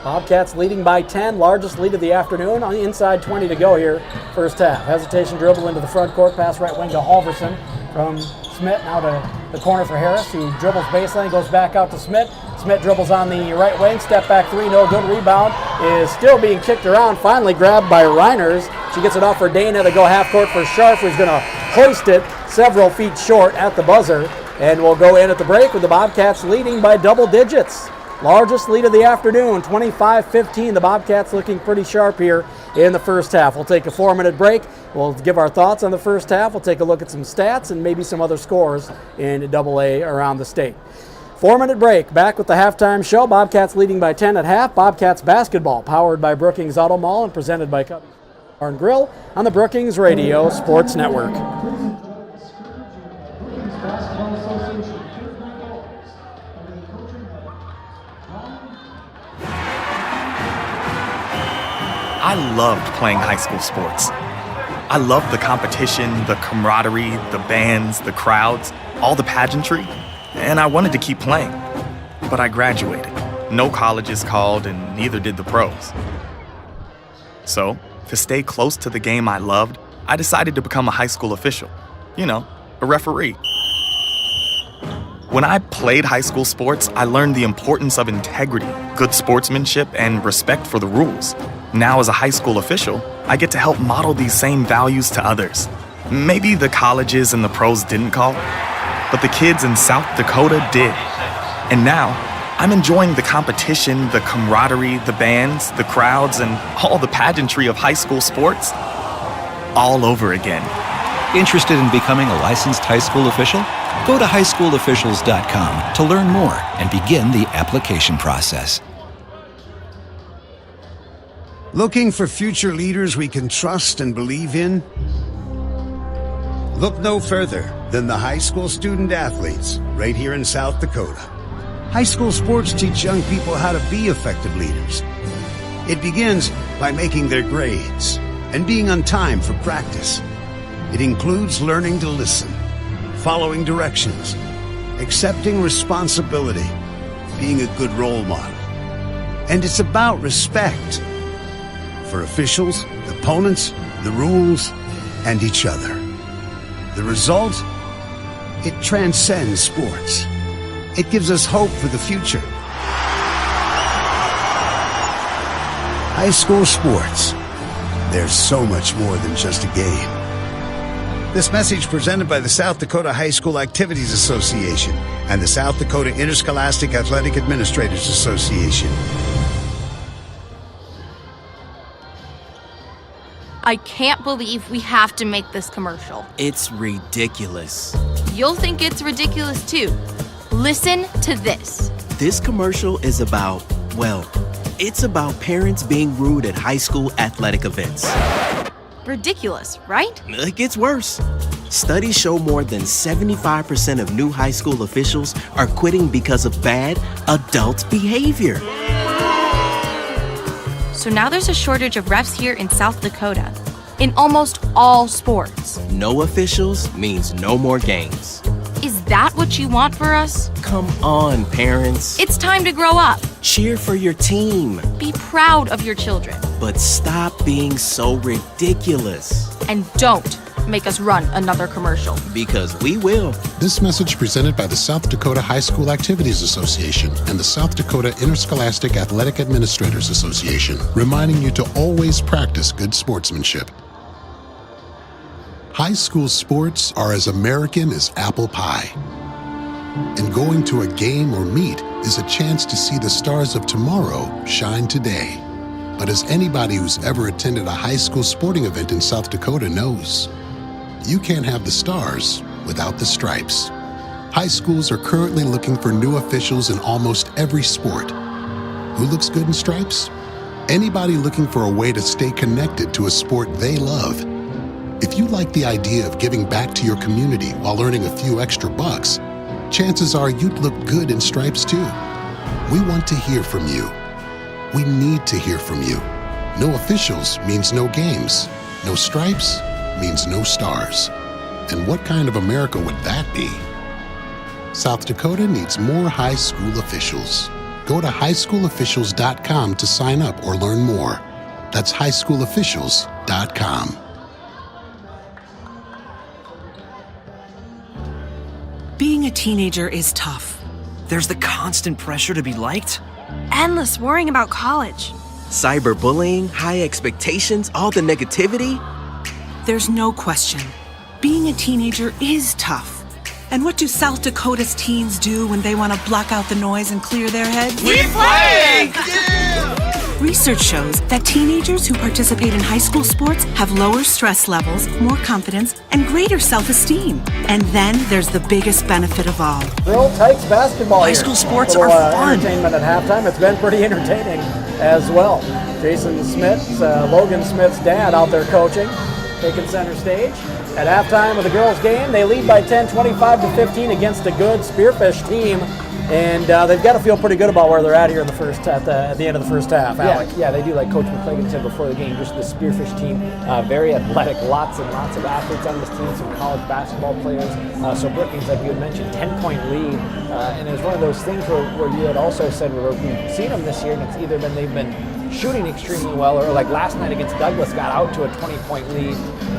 Bobcats leading by 10, largest lead of the afternoon. On the inside 20 to go here, first half. Hesitation dribble into the front court, pass right wing to Halverson from Smith. Now to the corner for Harris, who dribbles baseline, goes back out to Smith. Smith dribbles on the right wing, step back three, no good. Rebound is still being kicked around, finally grabbed by Reiners. She gets it off for Dana to go half court for Scharf, who's going to hoist it several feet short at the buzzer. And we'll go in at the break with the Bobcats leading by double digits. Largest lead of the afternoon, 25-15. The Bobcats looking pretty sharp here in the first half. We'll take a 4-minute break. We'll give our thoughts on the first half. We'll take a look at some stats and maybe some other scores in AA around the state. 4-minute break. Back with the halftime show. Bobcats leading by 10 at half. Bobcats basketball powered by Brookings Auto Mall and presented by Cubby Bar and Grill on the Brookings Radio Sports Network. I loved playing high school sports. I loved the competition, the camaraderie, the bands, the crowds, all the pageantry, and I wanted to keep playing. But I graduated. No colleges called, and neither did the pros. So, to stay close to the game I loved, I decided to become a high school official. You know, a referee. When I played high school sports, I learned the importance of integrity, good sportsmanship, and respect for the rules. Now, as a high school official, I get to help model these same values to others. Maybe the colleges and the pros didn't call, but the kids in South Dakota did. And now, I'm enjoying the competition, the camaraderie, the bands, the crowds, and all the pageantry of high school sports all over again. Interested in becoming a licensed high school official? Go to highschoolofficials.com to learn more and begin the application process. Looking for future leaders we can trust and believe in? Look no further than the high school student athletes right here in South Dakota. High school sports teach young people how to be effective leaders. It begins by making their grades and being on time for practice. It includes learning to listen, following directions, accepting responsibility, being a good role model. And it's about respect for officials, opponents, the rules, and each other. The result? It transcends sports. It gives us hope for the future. High school sports. There's so much more than just a game. This message presented by the South Dakota High School Activities Association and the South Dakota Interscholastic Athletic Administrators Association. I can't believe we have to make this commercial. It's ridiculous. You'll think it's ridiculous too. Listen to this. This commercial is about, well, it's about parents being rude at high school athletic events. Ridiculous, right? It gets worse. Studies show more than 75% of new high school officials are quitting because of bad adult behavior. So now there's a shortage of refs here in South Dakota, in almost all sports. No officials means no more games. Is that what you want for us? Come on, parents. It's time to grow up. Cheer for your team. Be proud of your children. But stop being so ridiculous. And don't make us run another commercial. Because we will. This message presented by the South Dakota High School Activities Association and the South Dakota Interscholastic Athletic Administrators Association, reminding you to always practice good sportsmanship. High school sports are as American as apple pie. And going to a game or meet is a chance to see the stars of tomorrow shine today. But as anybody who's ever attended a high school sporting event in South Dakota knows, you can't have the stars without the stripes. High schools are currently looking for new officials in almost every sport. Who looks good in stripes? Anybody looking for a way to stay connected to a sport they love. If you like the idea of giving back to your community while earning a few extra bucks, chances are you'd look good in stripes too. We want to hear from you. We need to hear from you. No officials means no games. No stripes means no stars. And what kind of America would that be? South Dakota needs more high school officials. Go to highschoolofficials.com to sign up or learn more. That's highschoolofficials.com. Being a teenager is tough. There's the constant pressure to be liked, Endless worrying about college. cyberbullying, high expectations, all the negativity. There's no question. Being a teenager is tough. And what do South Dakota's teens do when they want to block out the noise and clear their heads? We play! Research shows that teenagers who participate in high school sports have lower stress levels, more confidence, and greater self-esteem. And then there's the biggest benefit of all. Girl Tykes basketball High here. school sports Little, are fun. Entertainment at halftime. It's been pretty entertaining as well. Jason Smith, Logan Smith's dad, out there coaching, taking center stage. At halftime of the girls' game, they lead by 10, 25-15 against a good Spearfish team. And they've got to feel pretty good about where they're at here in the at the end of the first half. Alec. Yeah, they do. Like Coach McClagan said before the game, just the Spearfish team, very athletic, lots and lots of athletes on this team, some college basketball players. So Brookings, like you had mentioned, 10-point lead. And it was one of those things where you had also said where we've seen them this year, and it's either been they've been shooting extremely well, or like last night against Douglas, got out to a 20-point lead,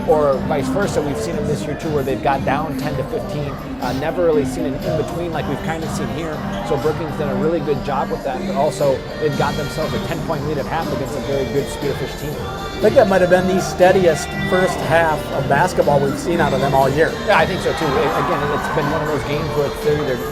or vice versa. We've seen them this year too, where they've got down 10-15. Never really seen an in-between like we've kind of seen here. So Brookings done a really good job with that, but also they've got themselves a 10-point lead at half against a very good Spearfish team. I think that might have been the steadiest first half of basketball we've seen out of them all year. Yeah, I think so too. Again, it's been one of those games where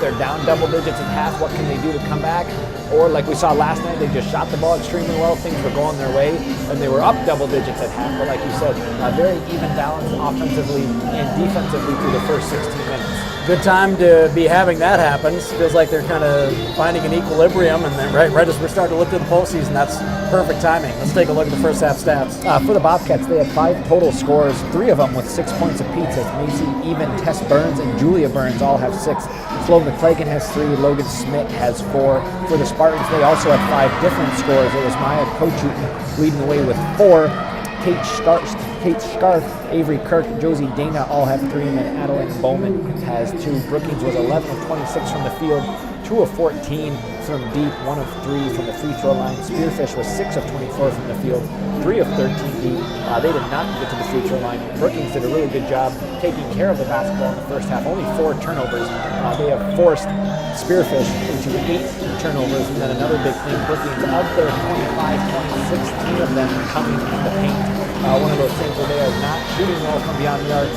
they're down double digits at half. What can they do to come back? Or like we saw last night, they just shot the ball extremely well. Things were going their way, and they were up double digits at half. But like you said, very even balance offensively and defensively through the first 16 minutes. Good time to be having that happen. Feels like they're kind of finding an equilibrium, and then right as we're starting to look to the postseason, that's perfect timing. Let's take a look at the first half stats. For the Bobcats, they had 5 total scores, 3 of them with 6 points apiece. As Macy, Even, Tess Burns, and Julia Burns all have 6. Flo McClagan has 3, Logan Smith has 4. For the Spartans, they also had 5 different scores. It was Maya Kochut leading the way with 4. Kate Scarf, Avery Kirk, Josie Dana all have 3, and then Adeline Bowman has 2. Brookings was 11 of 26 from the field, 2 of 14 from deep, 1 of 3 from the free throw line. Spearfish was 6 of 24 from the field, 3 of 13 deep. They did not get to the free throw line. Brookings did a really good job taking care of the basketball in the first half. Only 4 turnovers. They have forced Spearfish into 8 turnovers, and then another big thing, Brookings, of their 25, 16 of them coming in the paint. One of those things where they are not shooting well from beyond the arc.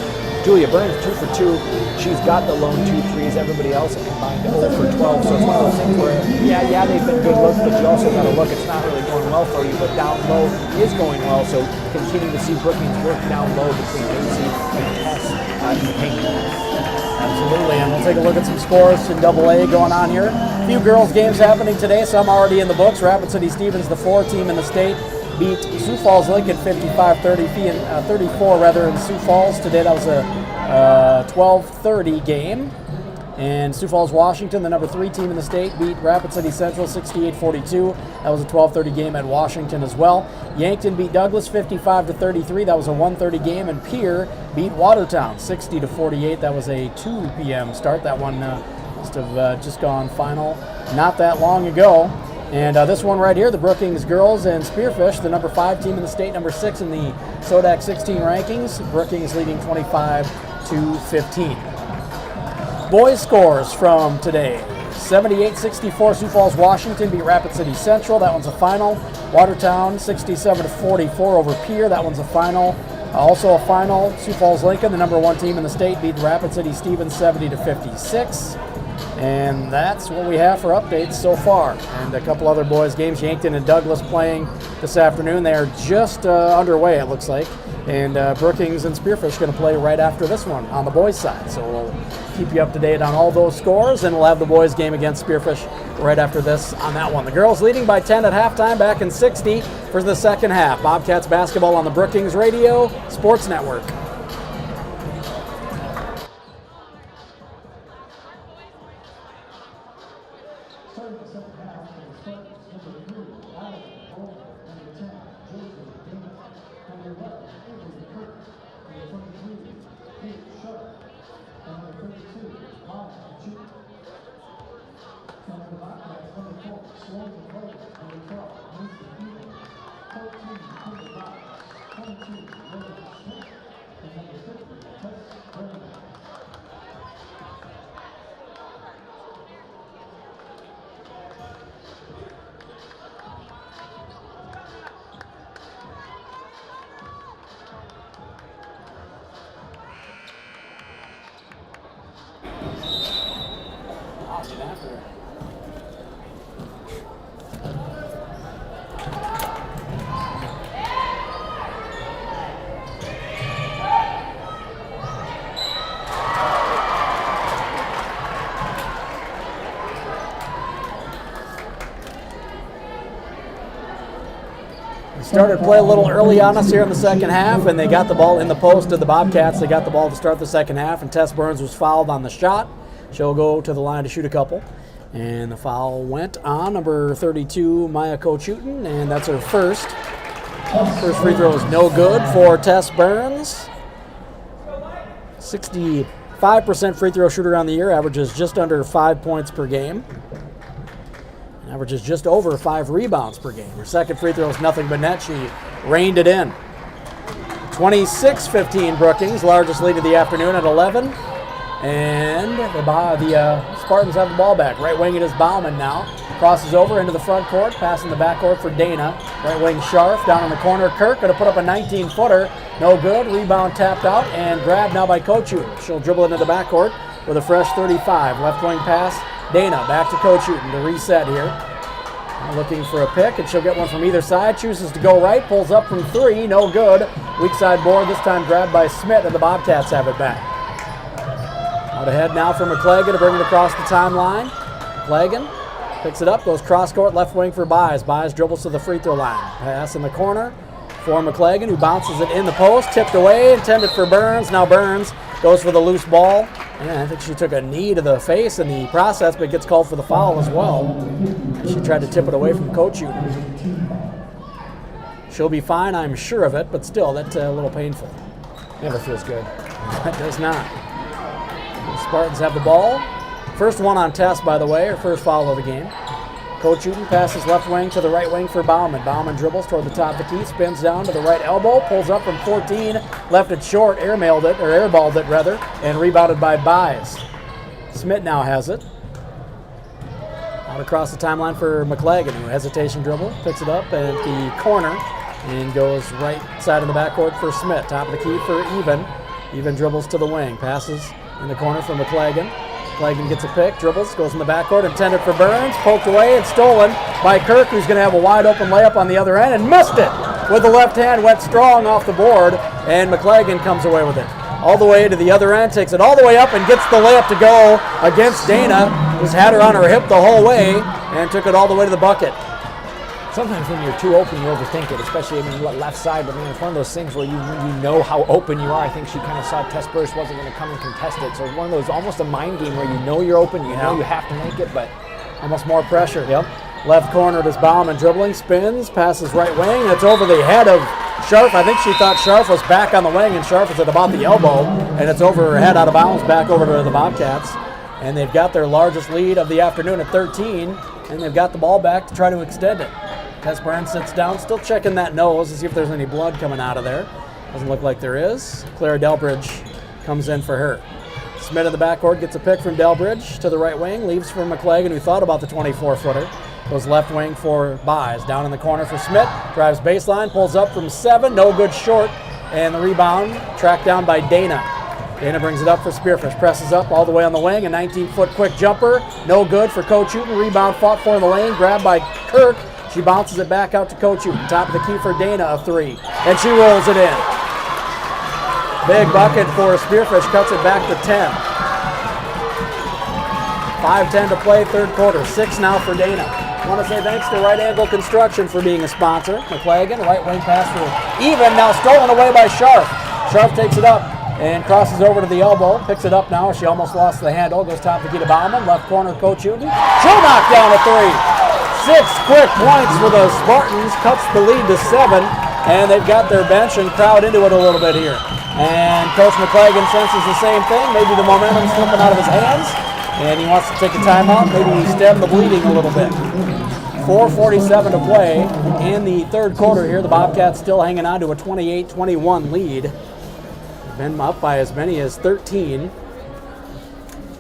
Julia Burns, 2 for 2. She's got the lone 2 threes. Everybody else combined 0 for 12. So it's one of those things where, yeah, they've been good looks, but you also got to look. It's not really going well for you, but down low is going well. So continue to see Brookings work down low between Macy and Tess in the paint. Absolutely, and we'll take a look at some scores in AA going on here. A few girls' games happening today, some already in the books. Rapid City Stevens, the 4 team in the state, beat Sioux Falls Lincoln 55-34 in Sioux Falls. Today that was a 12:30 game. And Sioux Falls, Washington, the number 3 team in the state, beat Rapid City Central 68-42. That was a 12:30 game at Washington as well. Yankton beat Douglas 55-33. That was a 1:30 game. And Pierre beat Watertown 60-48. That was a 2 p.m. start. That one must have just gone final not that long ago. And this one right here, the Brookings girls and Spearfish, the number 5 team in the state, number 6 in the SODAC 16 rankings. Brookings leading 25-15. Boys scores from today. 78-64, Sioux Falls, Washington beat Rapid City Central. That one's a final. Watertown 67-44 over Pierre. That one's a final. Also a final, Sioux Falls Lincoln, the number 1 team in the state, beat Rapid City Stevens 70-56. And that's what we have for updates so far. And a couple other boys' games, Yankton and Douglas playing this afternoon. They are just underway, it looks like. And Brookings and Spearfish going to play right after this one on the boys' side. So we'll keep you up to date on all those scores, and we'll have the boys' game against Spearfish right after this on that one. The girls leading by 10 at halftime, back in 60 for the second half. Bobcats basketball on the Brookings Radio Sports Network. Started play a little early on us here in the second half, and they got the ball in the post of the Bobcats. They got the ball to start the second half, and Tess Burns was fouled on the shot. She'll go to the line to shoot a couple. And the foul went on number 32, Maya Kochutin, and that's her first. First free throw is no good for Tess Burns. 65% free throw shooter on the year, averages just under 5 points per game. Averages just over 5 rebounds per game. Her second free throw is nothing but net. She reined it in. 26-15 Brookings, largest lead of the afternoon at 11. And the Spartans have the ball back. Right wing it is Bauman now. Crosses over into the front court, passing the back court for Dana. Right wing Scharf, down in the corner. Kirk going to put up a 19-footer. No good. Rebound tapped out and grabbed now by Kochutin. She'll dribble into the back court with a fresh 35. Left wing pass. Dana back to Kochutin to reset here. Looking for a pick, and she'll get one from either side. Chooses to go right, pulls up from 3, no good. Weak side board, this time grabbed by Smith, and the Bobcats have it back. Out ahead now for McClagan to bring it across the timeline. McClagan picks it up, goes cross court, left wing for Byes. Byes dribbles to the free throw line. Pass in the corner for McClagan, who bounces it in the post, tipped away, intended for Burns. Now Burns goes for the loose ball. And I think she took a knee to the face in the process, but gets called for the foul as well. She tried to tip it away from Kochutin. She'll be fine, I'm sure of it, but still, that's a little painful. Never feels good. It does not. The Spartans have the ball. First one on Tess, by the way, her first foul of the game. Kochutin passes left wing to the right wing for Bauman. Bauman dribbles toward the top of the key, spins down to the right elbow, pulls up from 14, left it short, airballed it rather, and rebounded by Byes. Smith now has it. Out across the timeline for McClagan, who hesitation dribble, picks it up at the corner, and goes right side of the backcourt for Smith. Top of the key for Even. Even dribbles to the wing, passes in the corner for McClagan. McClagan gets a pick, dribbles, goes in the backcourt, intended for Burns, poked away and stolen by Kirk, who's going to have a wide open layup on the other end, and missed it with the left hand, went strong off the board, and McClagan comes away with it. All the way to the other end, takes it all the way up and gets the layup to go against Dana, who's had her on her hip the whole way, and took it all the way to the bucket. Sometimes when you're too open, you overthink it, especially left side. But it's one of those things where you know how open you are. I think she kind of saw Tess Burst wasn't going to come and contest it. So it's one of those, almost a mind game where you know you're open, you know you have to make it, but almost more pressure. Yep. Left corner to Bauman, dribbling, spins, passes right wing, and it's over the head of Scharf. I think she thought Scharf was back on the wing, and Scharf was at about the elbow, and it's over her head, out of bounds, back over to the Bobcats. And they've got their largest lead of the afternoon at 13, and they've got the ball back to try to extend it. Tess Burns sits down, still checking that nose to see if there's any blood coming out of there. Doesn't look like there is. Clara Delbridge comes in for her. Smith in the backcourt gets a pick from Delbridge to the right wing, leaves for McClagan, who thought about the 24-footer. Goes left wing for Byes. Down in the corner for Smith. Drives baseline, pulls up from 7, no good short. And the rebound tracked down by Dana. Dana brings it up for Spearfish. Presses up all the way on the wing. A 19-foot quick jumper. No good for Kochutin. Rebound fought for in the lane. Grabbed by Kirk. She bounces it back out to Kochutin. Top of the key for Dana, a 3. And she rolls it in. Big bucket for Spearfish, cuts it back to 10. 5:10 to play, third quarter. 6 now for Dana. I want to say thanks to Right Angle Construction for being a sponsor. McLagan, right wing pass for Even, now stolen away by Sharp. Sharp takes it up and crosses over to the elbow, picks it up now. She almost lost the handle, goes top to Gita Bauman, left corner, Coach Uden. She'll knock down a 3. 6 quick points for the Spartans, cuts the lead to 7, and they've got their bench and crowd into it a little bit here. And Coach McLagan senses the same thing, maybe the momentum's slipping out of his hands, and he wants to take a timeout, maybe stem the bleeding a little bit. 4:47 to play in the third quarter here. The Bobcats still hanging on to a 28-21 lead. Been up by as many as 13.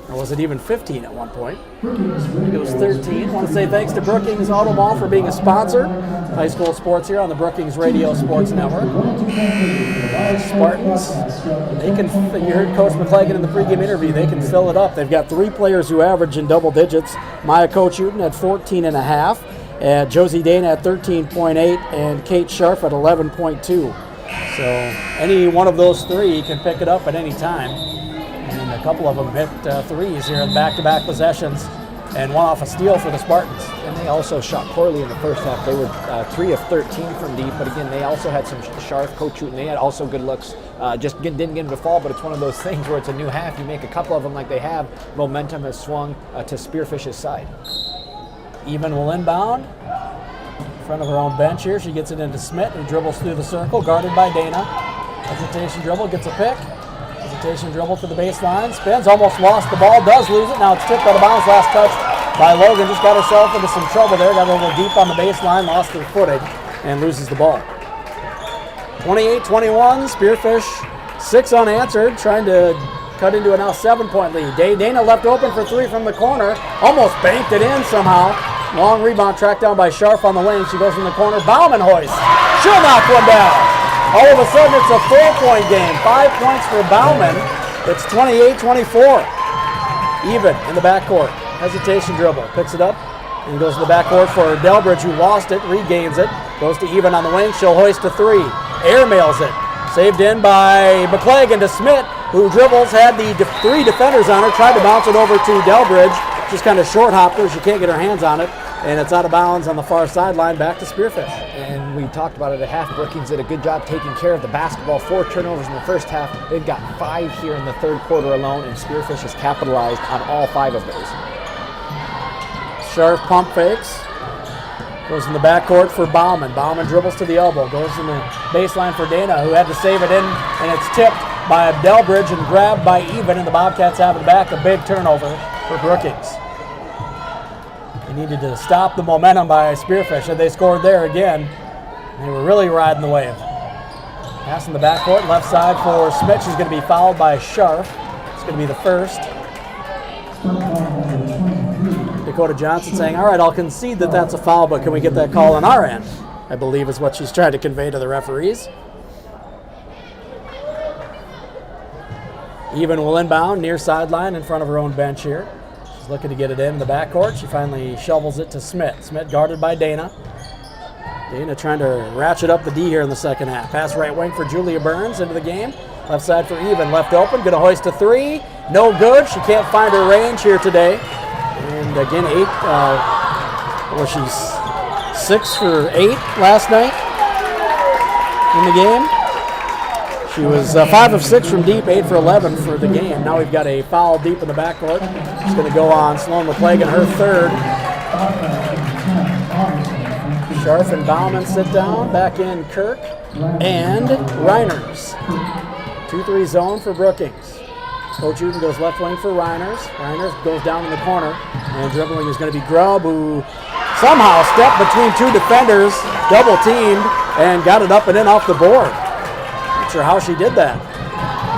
Or was it even 15 at one point? It was 13. I want to say thanks to Brookings Auto Mall for being a sponsor. High school sports here on the Brookings Radio Sports Network. Spartans, they can, you heard Coach McLagan in the pregame interview, they can fill it up. They've got 3 players who average in double digits. Maya Coach Uden at 14.5, Josie Dana at 13.8, and Kate Sharp at 11.2. So any one of those 3 can pick it up at any time. And a couple of them hit threes here in back-to-back possessions, and one off a steal for the Spartans. And they also shot poorly in the first half. They were 3 of 13 from deep, but again, they also had some sharp Coach Uden. They had also good looks. Just didn't get them to fall, but it's one of those things where it's a new half. You make a couple of them like they have, momentum has swung to Spearfish's side. Even will inbound. In front of her own bench here, she gets it into Smith, who dribbles through the circle, guarded by Dana. Hesitation dribble, gets a pick. Hesitation dribble to the baseline, spins, almost lost the ball, does lose it. Now it's tipped out of bounds, last touch by Logan. Just got herself into some trouble there, got a little deep on the baseline, lost her footing, and loses the ball. 28-21, Spearfish, 6 unanswered, trying to cut into a now 7-point lead. Dana left open for 3 from the corner, almost banked it in somehow. Long rebound tracked down by Sharp on the wing. She goes in the corner, Bauman hoist. She'll knock one down. All of a sudden, it's a 4-point game. 5 points for Bauman. It's 28-24. Even in the backcourt. Hesitation dribble. Picks it up and goes to the backcourt for Delbridge, who lost it, regains it. Goes to Even on the wing. She'll hoist a 3. Airmails it. Saved in by McLagan to Smith, who dribbles, had the 3 defenders on her, tried to bounce it over to Delbridge. Just kind of short hopped her. She can't get her hands on it. And it's out of bounds on the far sideline, back to Spearfish. And we talked about it at half. Brookings did a good job taking care of the basketball. 4 turnovers in the first half. They've got 5 here in the third quarter alone, and Spearfish has capitalized on all 5 of those. Sharp pump fakes. Goes in the backcourt for Bauman. Bauman dribbles to the elbow. Goes in the baseline for Dana, who had to save it in, and it's tipped by Delbridge and grabbed by Even, and the Bobcats have it back. A big turnover for Brookings. They needed to stop the momentum by Spearfish, and they scored there again. They were really riding the wave. Pass in the backcourt, left side for Smith. She's going to be fouled by Sharp. It's going to be the first. Dakota Johnson saying, all right, I'll concede that that's a foul, but can we get that call on our end? I believe is what she's trying to convey to the referees. Even will inbound near sideline in front of her own bench here. She's looking to get it in the backcourt. She finally shovels it to Smith. Smith guarded by Dana. Dana trying to ratchet up the D here in the second half. Pass right wing for Julia Burns into the game. Left side for Even, left open, gonna hoist a 3. No good, she can't find her range here today. And again, 6 for 8 last night in the game. She was 5 of 6 from deep, 8 for 11 for the game. Now we've got a foul deep in the backcourt. It's going to go on Sloan McLagan, her third. Sharp and Bauman sit down. Back in Kirk and Reiners. 2-3 zone for Brookings. Coach Uden goes left wing for Reiners. Reiners goes down in the corner. And dribbling is going to be Grubb, who somehow stepped between 2 defenders, double teamed, and got it up and in off the board. Not sure how she did that.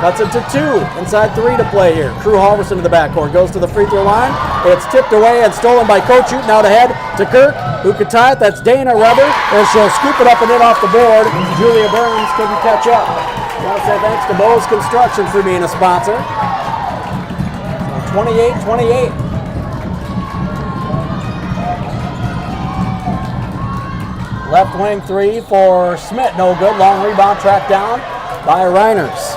Cuts it to 2. Inside 3 to play here. Crew Halverson to the backcourt. Goes to the free throw line. It's tipped away and stolen by Coach Uden. Out ahead to Kirk, who could tie it. That's Dana Rubber. And she'll scoop it up and in off the board. Julia Burns couldn't catch up. I want to say thanks to Bose Construction for being a sponsor. 28-28. Left wing 3 for Smith. No good. Long rebound tracked down by Reiners.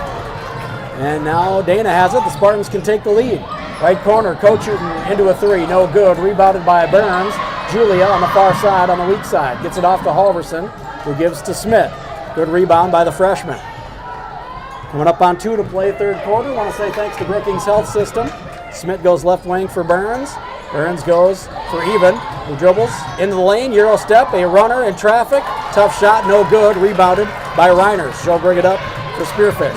And now Dana has it. The Spartans can take the lead. Right corner, Coach into a three. No good. Rebounded by Burns. Julia on the far side, on the weak side. Gets it off to Halverson, who gives to Smith. Good rebound by the freshman. Coming up on 2 to play third quarter. Want to say thanks to Brookings Health System. Smith goes left wing for Burns. Burns goes for Even, who dribbles into the lane. Euro step, a runner in traffic. Tough shot, no good. Rebounded by Reiners. She'll bring it up for Spearfish.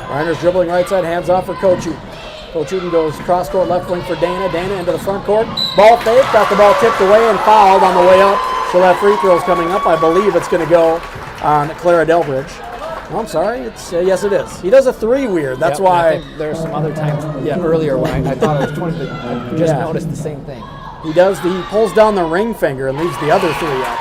Reiners dribbling right side, hands off for Coach Uten. Coach Uten goes cross court left wing for Dana. Dana into the front court. Ball fake, got the ball tipped away and fouled on the way up. She'll have free throws coming up. I believe it's going to go on Clara Delbridge. Oh, I'm sorry. It's yes, it is. He does a three weird. That's why. I think there's some other times earlier when I thought it was 20, but I just noticed the same thing. He does. He pulls down the ring finger and leaves the other three up,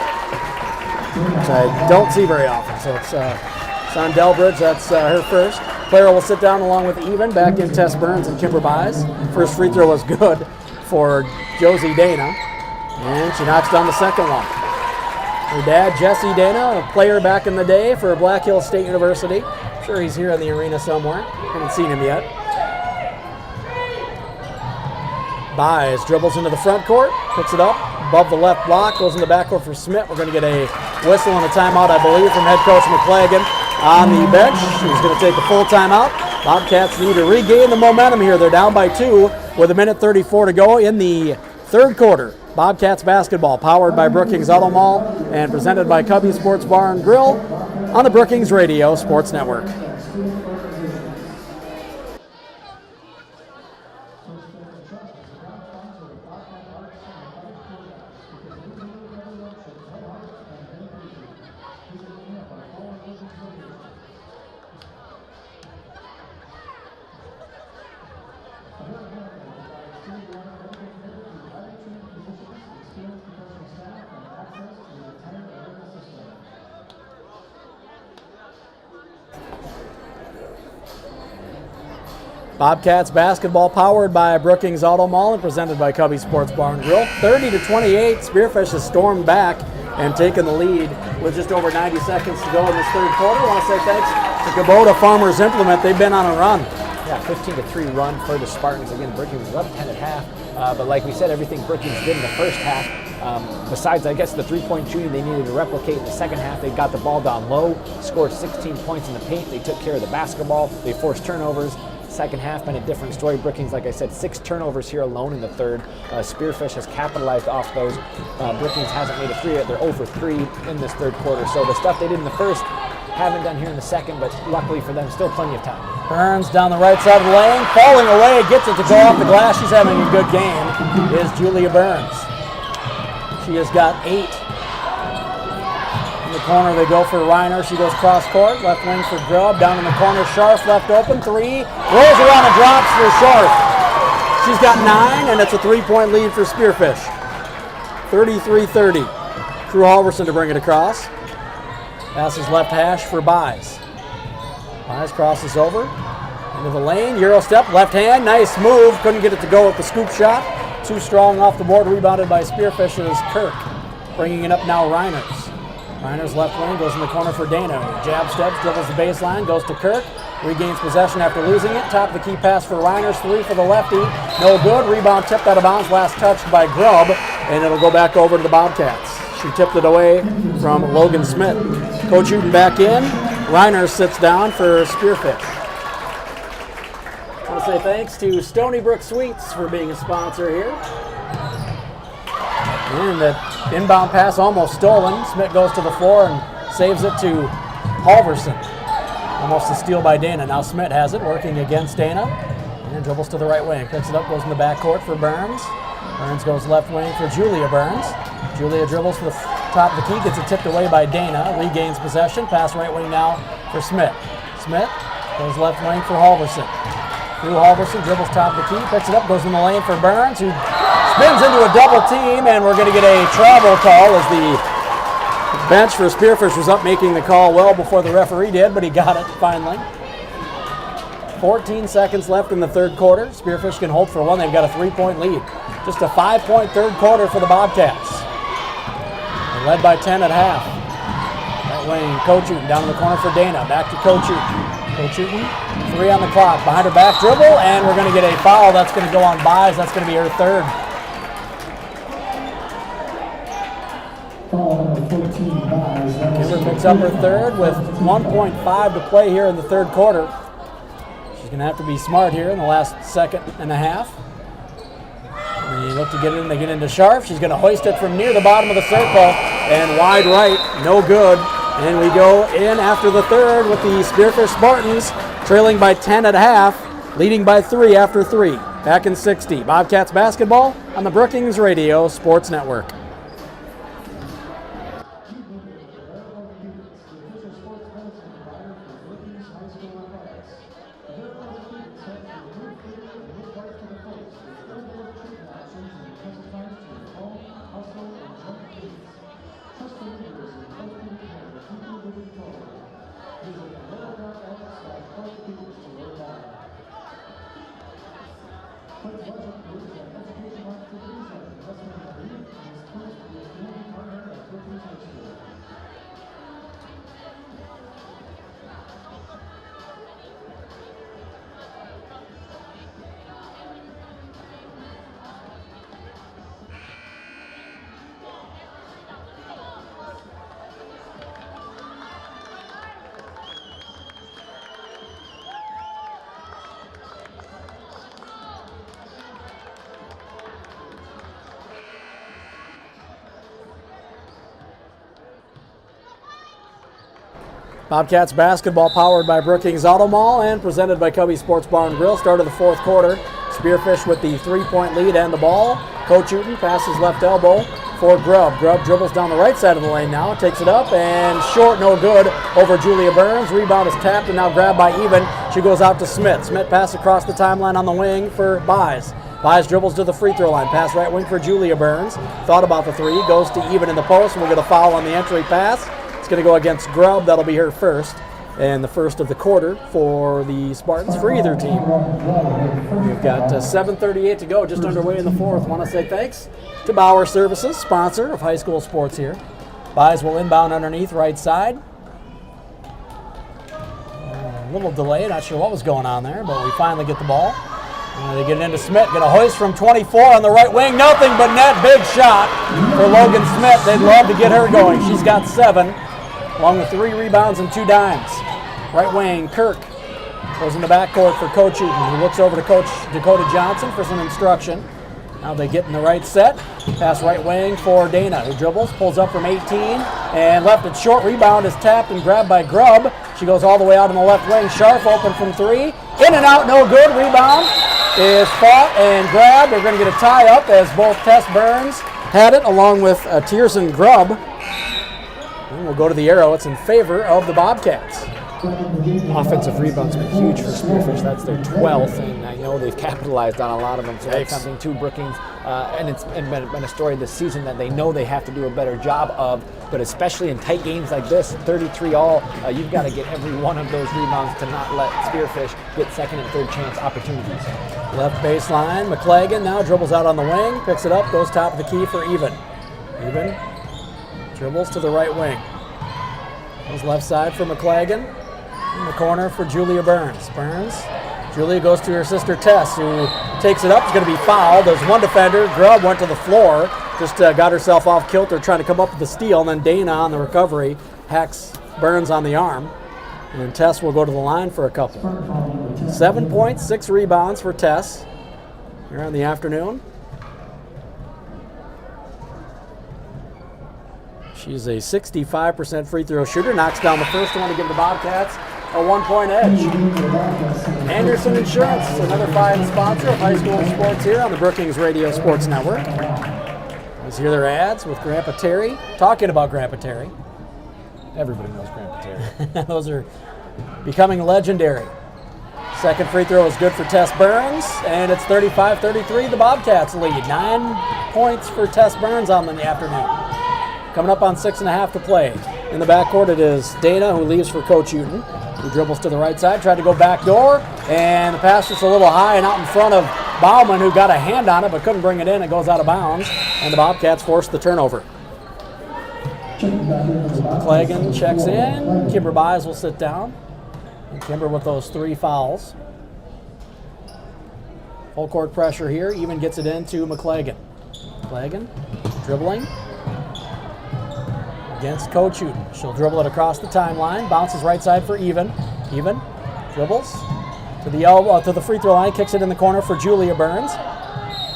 which I don't see very often. So it's on Delbridge. That's her first. Clara will sit down along with Even. Back in Tess Burns and Kimber Buys. First free throw was good for Josie Dana, and she knocks down the second one. Her dad, Jesse Dana, a player back in the day for Black Hills State University. I'm sure he's here in the arena somewhere. Haven't seen him yet. Buys, dribbles into the front court, picks it up above the left block, goes in the backcourt for Smith. We're going to get a whistle and a timeout, I believe, from head coach McClagan on the bench. He's going to take a full timeout. Bobcats need to regain the momentum here. They're down by 2 with 1:34 to go in the third quarter. Bobcats basketball, powered by Brookings Auto Mall and presented by Cubby Sports Bar and Grill on the Brookings Radio Sports Network. Bobcats basketball powered by Brookings Auto Mall and presented by Cubby Sports Bar and Grill. 30-28, Spearfish has stormed back and taken the lead with just over 90 seconds to go in this third quarter. I want to say thanks to Kubota Farmers Implement. They've been on a run. Yeah, 15-3 run for the Spartans. Again, Brookings was up 10 at half. But like we said, everything Brookings did in the first half, besides, I guess, the three-point shooting they needed to replicate in the second half, they got the ball down low, scored 16 points in the paint. They took care of the basketball. They forced turnovers. Second half been a different story. Brookings, like I said, 6 turnovers here alone in the third. Spearfish has capitalized off those. Brookings hasn't made a three yet. They're over 3 in this third quarter. So the stuff they did in the first, haven't done here in the second, but luckily for them, still plenty of time. Burns down the right side of the lane, falling away, gets it to go off the glass. She's having a good game, is Julia Burns. She has got 8. In the corner, they go for Reiner. She goes cross court, left wing for Grubb. Down in the corner, Scharf left open, 3. Rolls around and drops for Scharf. She's got 9, and it's a 3-point lead for Spearfish. 33-30. Drew Halverson to bring it across. Passes left hash for Buys. Buys crosses over into the lane. Euro step, left hand, nice move. Couldn't get it to go with the scoop shot. Too strong off the board, rebounded by Spearfish's Kirk. Bringing it up now, Reiners. Reiners left wing, goes in the corner for Dana. Jab steps, dribbles the baseline, goes to Kirk. Regains possession after losing it. Top of the key pass for Reiners, 3 for the lefty. No good, rebound tipped out of bounds, last touched by Grubb, and it'll go back over to the Bobcats. She tipped it away from Logan Smith. Coach Uten back in. Reiner sits down for Spearfish. I want to say thanks to Stony Brook Sweets for being a sponsor here. And that inbound pass almost stolen. Smith goes to the floor and saves it to Halverson. Almost a steal by Dana. Now Smith has it, working against Dana. And dribbles to the right wing. Picks it up, goes in the backcourt for Burns. Burns goes left wing for Julia Burns. Julia dribbles for the top of the key, gets it tipped away by Dana, regains possession, pass right wing now for Smith. Smith goes left wing for Halverson. Through Halverson, dribbles top of the key, picks it up, goes in the lane for Burns, who spins into a double team, and we're going to get a travel call as the bench for Spearfish was up making the call well before the referee did, but he got it finally. 14 seconds left in the third quarter. Spearfish can hold for one. They've got a 3-point lead. Just a 5-point third quarter for the Bobcats. They're led by 10 at half. Right wing, Coach Uten down in the corner for Dana. Back to Coach Uten. Coach Newton, 3 on the clock. Behind her back dribble, and we're going to get a foul. That's going to go on Buys. That's going to be her third. Kimber picks up her third with 1.5 to play here in the third quarter. She's going to have to be smart here in the last second and a half. They look to get in. They get into Sharp. She's going to hoist it from near the bottom of the circle and wide right. No good. And we go in after the third with the Spearfish Spartans trailing by 10 at half, leading by 3 after 3. Back in 60. Bobcats basketball on the Brookings Radio Sports Network. Bobcats basketball powered by Brookings Auto Mall and presented by Cubby Sports Bar and Grill. Start of the fourth quarter. Spearfish with the 3-point lead and the ball. Coach Newton passes left elbow for Grubb. Grubb dribbles down the right side of the lane now. Takes it up and short, no good over Julia Burns. Rebound is tapped and now grabbed by Even. She goes out to Smith. Smith pass across the timeline on the wing for Buys. Buys dribbles to the free throw line. Pass right wing for Julia Burns. Thought about the three. Goes to Even in the post. And we'll get a foul on the entry pass. It's going to go against Grubb. That'll be her first. And the first of the quarter for the Spartans for either team. We've got 7:38 to go, just underway in the fourth. Want to say thanks to Bauer Services, sponsor of high school sports here. Buys will inbound underneath right side. A little delay, not sure what was going on there, but we finally get the ball. They get it into Smith, going to hoist from 24 on the right wing. Nothing but net, big shot for Logan Smith. They'd love to get her going. She's got 7, along with 3 rebounds and 2 dimes. Right wing, Kirk goes in the backcourt for Coach Newton, who looks over to Coach Dakota Johnson for some instruction. Now they get in the right set. Pass right wing for Dana, who dribbles, pulls up from 18, and left it short. Rebound is tapped and grabbed by Grubb. She goes all the way out on the left wing. Sharp open from 3. In and out, no good. Rebound is fought and grabbed. They're going to get a tie-up as both Tess Burns had it, along with Tierson Grubb. And we'll go to the arrow. It's in favor of the Bobcats. Offensive rebounds have been huge for Spearfish. That's their 12th, and I know they've capitalized on a lot of them. So that's something to Brookings, and it's been a story this season that they know they have to do a better job of. But especially in tight games like this, 33-all, you've got to get every one of those rebounds to not let Spearfish get second and third chance opportunities. Left baseline, McClagan now dribbles out on the wing, picks it up, goes top of the key for Even. Even dribbles to the right wing. Goes left side for McClagan. In the corner for Julia Burns. Julia goes to her sister Tess, who takes it up. It's going to be fouled. There's one defender. Grubb went to the floor. Just got herself off kilter trying to come up with the steal. And then Dana on the recovery hacks Burns on the arm. And then Tess will go to the line for a couple. 7 points, 6 rebounds for Tess here in the afternoon. She's a 65% free throw shooter. Knocks down the first one to give the Bobcats a 1-point edge. Anderson Insurance, another fine sponsor of high school sports here on the Brookings Radio Sports Network. Let's hear their ads with Grandpa Terry. Talking about Grandpa Terry. Everybody knows Grandpa Terry. Those are becoming legendary. Second free throw is good for Tess Burns, and it's 35-33, the Bobcats lead. 9 points for Tess Burns on the afternoon. Coming up on 6.5 to play. In the backcourt, it is Dana, who leaves for Coach Newton, who dribbles to the right side, tried to go back door, and the pass just a little high and out in front of Bauman, who got a hand on it but couldn't bring it in. It goes out of bounds, and the Bobcats force the turnover. McClagan checks in. Kimber Buys will sit down. Kimber with those 3 fouls. Full court pressure here. Even gets it into McClagan. McClagan dribbling against Coach Hooten. She'll dribble it across the timeline. Bounces right side for Even. Even dribbles to the elbow, to the free throw line. Kicks it in the corner for Julia Burns.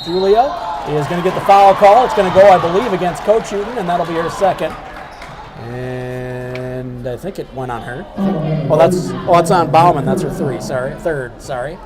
Julia is going to get the foul call. It's going to go, I believe, against Coach Hooten, and that'll be her second. And I think it went on her. Oh, that's on Bauman. That's her third. Sorry.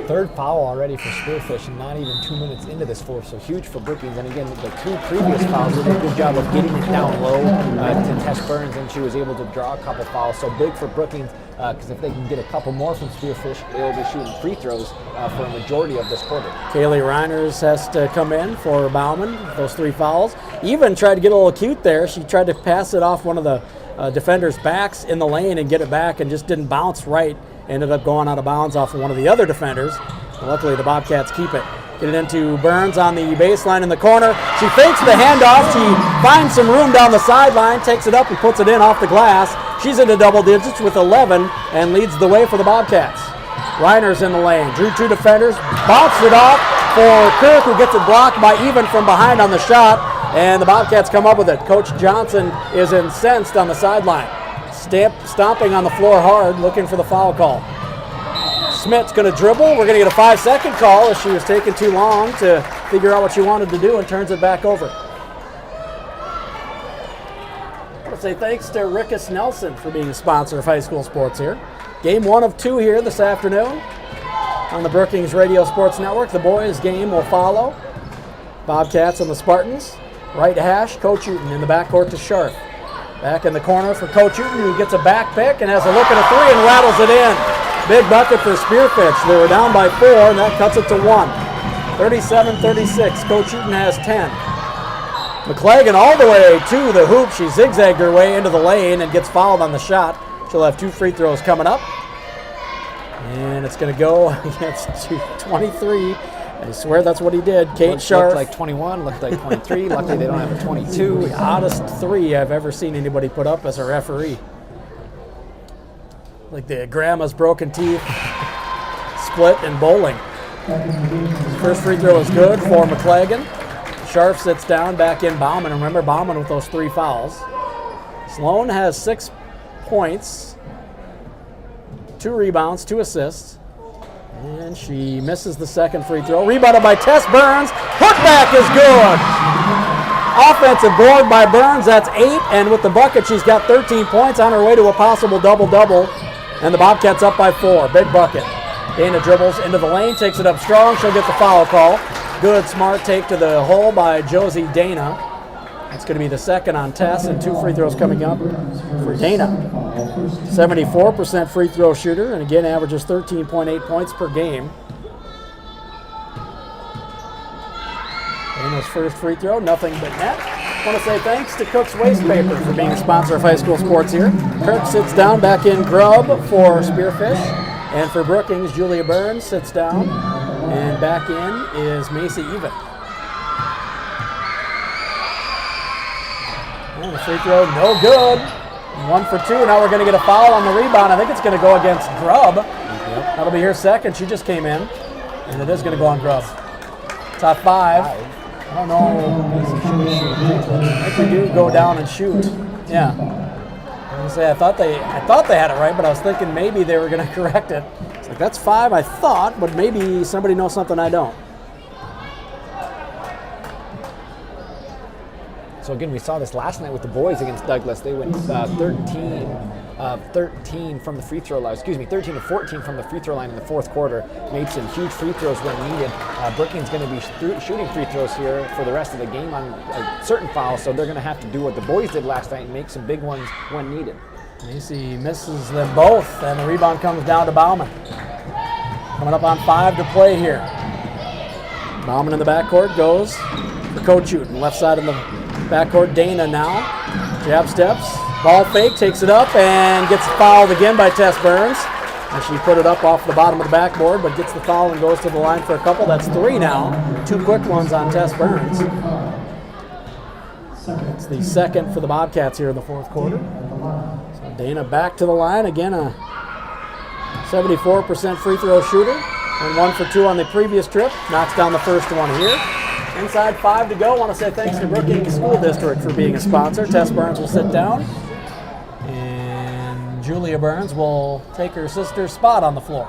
Third foul already for Spearfish, and not even 2 minutes into this fourth, so huge for Brookings. And again, the 2 previous fouls did a good job of getting it down low to Tess Burns, and she was able to draw a couple fouls. So big for Brookings, because if they can get a couple more from Spearfish, they'll be shooting free throws for a majority of this quarter. Kaylee Reiners has to come in for Bauman, those 3 fouls. Even tried to get a little cute there. She tried to pass it off one of the defenders' backs in the lane and get it back, and just didn't bounce right. Ended up going out of bounds off of one of the other defenders. Luckily, the Bobcats keep it. Get it into Burns on the baseline in the corner. She fakes the handoff. She finds some room down the sideline, takes it up and puts it in off the glass. She's into double digits with 11 and leads the way for the Bobcats. Reiner's in the lane. Drew 2 defenders. Bounced it off for Kirk, who gets it blocked by Even from behind on the shot. And the Bobcats come up with it. Coach Johnson is incensed on the sideline. Stomping on the floor hard, looking for the foul call. Smith's going to dribble. We're going to get a 5-second call as she was taking too long to figure out what she wanted to do and turns it back over. I want to say thanks to Rickus Nelson for being a sponsor of high school sports here. Game 1 of 2 here this afternoon on the Brookings Radio Sports Network. The boys' game will follow. Bobcats and the Spartans. Right hash, Coach Hooten in the backcourt to Sharp. Back in the corner for Coach Hooten, who gets a back pick and has a look at a 3 and rattles it in. Big bucket for Spearfish. They were down by 4, and that cuts it to 1. 37-36. Coach Hooten has 10. McClagan all the way to the hoop. She zigzagged her way into the lane and gets fouled on the shot. She'll have 2 free throws coming up. And it's going to go against 23. I swear that's what he did. Kate Sharp. Looked like 21, looked like 23. Luckily they don't have a 22. The oddest 3 I've ever seen anybody put up as a referee. Like the grandma's broken teeth, split, and bowling. First free throw is good for McClagan. Sharp sits down, back in Bauman. And remember, Bauman with those 3 fouls. Sloan has 6 points, 2 rebounds, 2 assists. And she misses the second free throw. Rebounded by Tess Burns. Putback is good. Offensive board by Burns. That's 8. And with the bucket, she's got 13 points on her way to a possible double-double. And the Bobcats up by 4. Big bucket. Dana dribbles into the lane, takes it up strong. She'll get the foul call. Good, smart take to the hole by Josie Dana. That's going to be the second on Tess, and 2 free throws coming up for Dana. 74% free throw shooter, and again averages 13.8 points per game. Dana's first free throw, nothing but net. I want to say thanks to Cook's Waste Paper for being a sponsor of high school sports here. Kirk sits down, back in Grubb for Spearfish, and for Brookings, Julia Burns sits down, and back in is Macy Even. And the free throw, no good. 1 for 2. Now we're going to get a foul on the rebound. I think it's going to go against Grubb. Yep. That'll be her second. She just came in. And it is going to go on Grubb. Top 5. I don't know. If we do go down and shoot. Yeah. I was going to say, I thought they had it right, but I was thinking maybe they were going to correct it. It's like, that's 5, I thought, but maybe somebody knows something I don't. So again, we saw this last night with the boys against Douglas. They went 13 from the free throw line. 13 to 14 from the free throw line in the fourth quarter. Made some huge free throws when needed. Brookings going to be shooting free throws here for the rest of the game on certain fouls, so they're going to have to do what the boys did last night and make some big ones when needed. Macy misses them both, and the rebound comes down to Bauman. Coming up on 5 to play here. Bauman in the backcourt goes for Coach Hooten. Left side of the backcourt, Dana now. Jab steps, ball fake, takes it up, and gets fouled again by Tess Burns. And she put it up off the bottom of the backboard, but gets the foul and goes to the line for a couple. That's 3 now. 2 quick ones on Tess Burns. It's the second for the Bobcats here in the fourth quarter. So Dana back to the line. Again, a 74% free throw shooter. And 1 for 2 on the previous trip. Knocks down the first one here. Inside 5 to go. I want to say thanks to Brookings School District for being a sponsor. Tess Burns will sit down. And Julia Burns will take her sister's spot on the floor.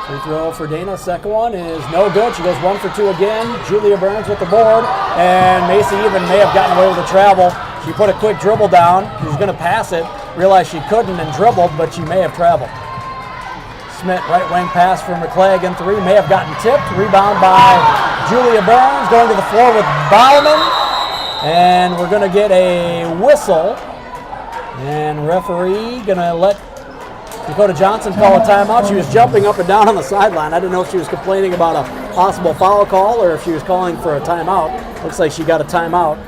Free throw for Dana. Second one is no good. She goes 1 for 2 again. Julia Burns with the board. And Macy even may have gotten away with the travel. She put a quick dribble down. She was going to pass it. Realized she couldn't and dribbled, but she may have traveled. Smith, right wing pass for McClagan. 3 may have gotten tipped. Rebound by Julia Burns. Going to the floor with Bauman. And we're going to get a whistle. And referee going to let Dakota Johnson call a timeout. She was jumping up and down on the sideline. I didn't know if she was complaining about a possible foul call or if she was calling for a timeout. Looks like she got a timeout.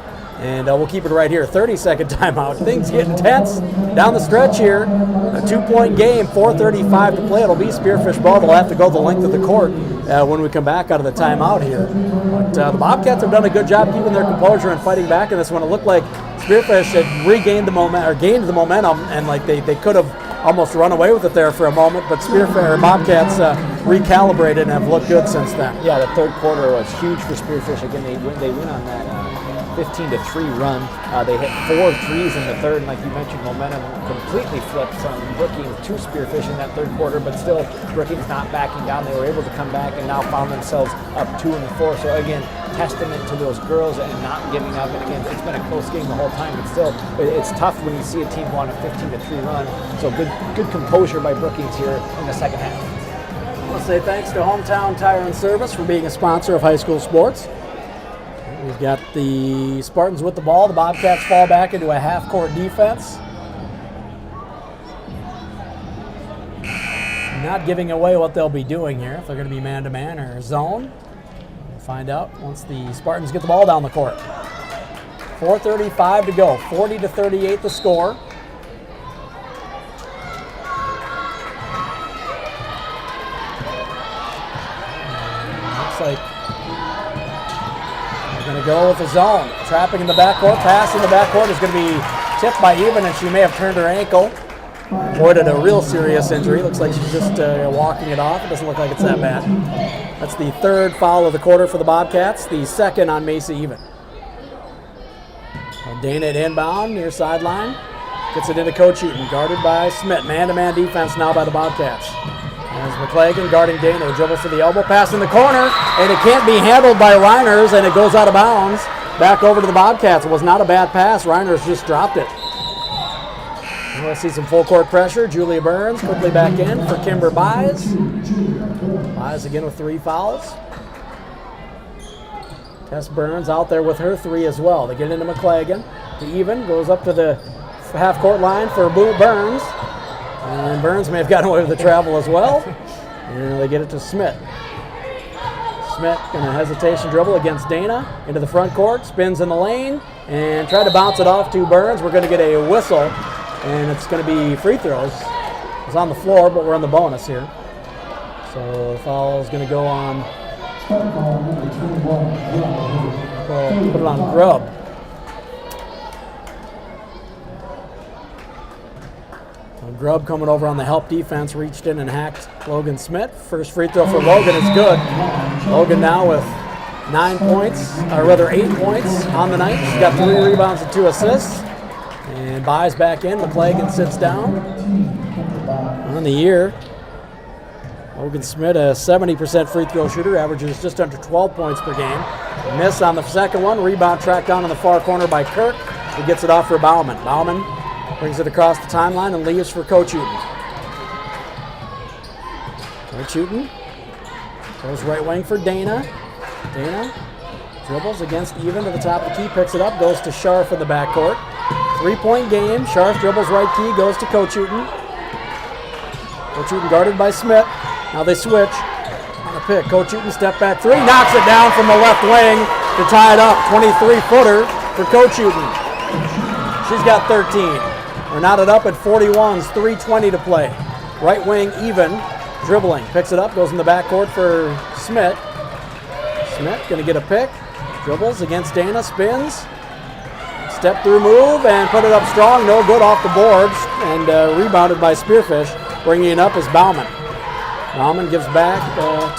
And we'll keep it right here. 30-second timeout. Things get intense down the stretch here. A 2-point game, 4:35 to play. It'll be Spearfish ball. They'll have to go the length of the court when we come back out of the timeout here. But the Bobcats have done a good job keeping their composure and fighting back in this one. It looked like Spearfish had regained the moment or gained the momentum, and like they could have almost run away with it there for a moment. But Bobcats recalibrated and have looked good since then. Yeah, the third quarter was huge for Spearfish. Again, they win on that 15-3 run. They hit 4 threes in the third, and like you mentioned, momentum completely flipped from Brookings to Spearfish in that third quarter, but still Brookings not backing down. They were able to come back and now found themselves up 2 in the fourth. So again, testament to those girls and not giving up. And again, it's been a close game the whole time, but still, it's tough when you see a team go on a 15-3 run. So good composure by Brookings here in the second half. I want to say thanks to Hometown Tire and Service for being a sponsor of high school sports. We've got the Spartans with the ball. The Bobcats fall back into a half-court defense. Not giving away what they'll be doing here, if they're going to be man-to-man or zone. We'll find out once the Spartans get the ball down the court. 4:35 to go. 40-38 the score. Looks like going to go with the zone. Trapping in the backcourt. Pass in the backcourt is going to be tipped by Even, and she may have turned her ankle. Avoided a real serious injury. Looks like she's just walking it off. It doesn't look like it's that bad. That's the third foul of the quarter for the Bobcats. The second on Macy Even. Dana at inbound near sideline. Gets it into Coach Houghton. Guarded by Smith. Man-to-man defense now by the Bobcats. As McClagan guarding Dana, dribbles to the elbow, pass in the corner, and it can't be handled by Reiners, and it goes out of bounds. Back over to the Bobcats. It was not a bad pass. Reiners just dropped it. And we'll see some full court pressure. Julia Burns quickly back in for Kimber Buys. Buys again with 3 fouls. Tess Burns out there with her 3 as well. They get into McClagan. The Even goes up to the half-court line for Burns. And Burns may have gotten away with the travel as well. And they get it to Smith. Smith in a hesitation dribble against Dana. Into the front court, spins in the lane, and tried to bounce it off to Burns. We're going to get a whistle, and it's going to be free throws. It's on the floor, but we're on the bonus here. So the foul is going to go on. Put it on Grubb. Grubb coming over on the help defense, reached in and hacked Logan Smith. First free throw for Logan is good. Logan now with 8 points on the night. She's got 3 rebounds and 2 assists. And Buys back in. McClagan sits down. On the year, Logan Smith, a 70% free throw shooter, averages just under 12 points per game. Miss on the second one. Rebound tracked down in the far corner by Kirk. He gets it off for Bauman. Bauman brings it across the timeline and leaves for Coach Houghton. Coach Houghton goes right wing for Dana. Dana dribbles against Even to the top of the key, picks it up, goes to Scharf in the backcourt. 3-point game. Scharf dribbles right key, goes to Coach Houghton. Coach Houghton guarded by Smith. Now they switch on a pick. Coach Houghton step back 3, knocks it down from the left wing to tie it up. 23-footer for Coach Houghton. She's got 13. We're knotted up at 41s, 3:20 to play. Right wing Even, dribbling, picks it up, goes in the backcourt for Smith. Smith gonna get a pick, dribbles against Dana, spins, Step through move and put it up strong. No good off the boards. And rebounded by Spearfish. Bringing it up is Bauman. Bauman gives back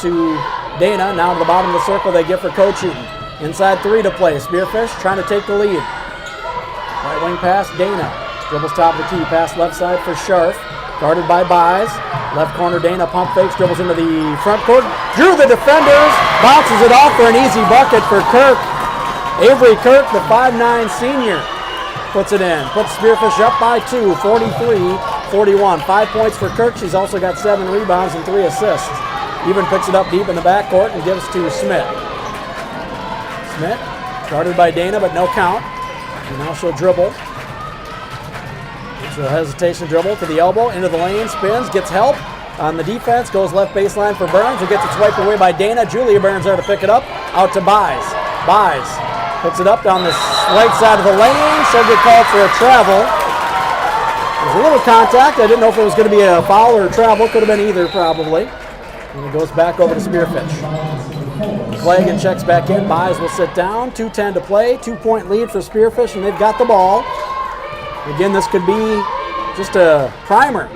to Dana. Now to the bottom of the circle they get for Coach Hooten. Inside 3 to play. Spearfish trying to take the lead. Right wing pass, Dana. Dribbles top of the key. Pass left side for Scharf. Guarded by Buys. Left corner, Dana pump fakes, dribbles into the front court. Drew the defenders. Bounces it off for an easy bucket for Kirk. Avery Kirk, the 5'9 senior, puts it in. Puts Spearfish up by 2, 43-41. 5 points for Kirk. She's also got 7 rebounds and 3 assists. Even picks it up deep in the backcourt and gives to Smith. Smith, guarded by Dana, but no count. And now she'll dribble. So hesitation dribble to the elbow, into the lane, spins, gets help on the defense, goes left baseline for Burns, who gets it swiped away by Dana. Julia Burns there to pick it up, out to Buys. Buys puts it up down the right side of the lane. She'll get called for a travel. There's a little contact. I didn't know if it was going to be a foul or a travel. Could have been either, probably. And it goes back over to Spearfish. Clagan checks back in. Buys will sit down. 2:10 to play. 2-point lead for Spearfish, and they've got the ball. Again, this could be just a primer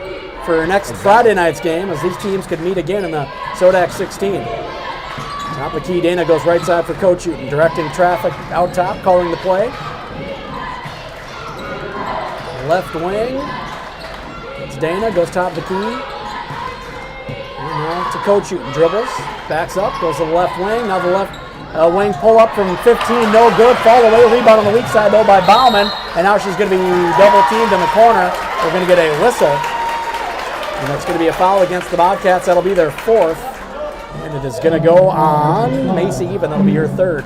for next Friday night's game, as these teams could meet again in the Sodak 16. Top of the key, Dana goes right side for Coach Hooten, directing traffic out top, calling the play. Left wing, it's Dana, goes top of the key. And now to Coach Hooten, dribbles, backs up, goes to the left wing, now the left wing pull up from 15, no good, fall away, rebound on the weak side though by Bauman, and now she's going to be double teamed in the corner. We're going to get a whistle, and that's going to be a foul against the Bobcats. That'll be their 4th, and it is going to go on Macy Even. That'll be her 3rd.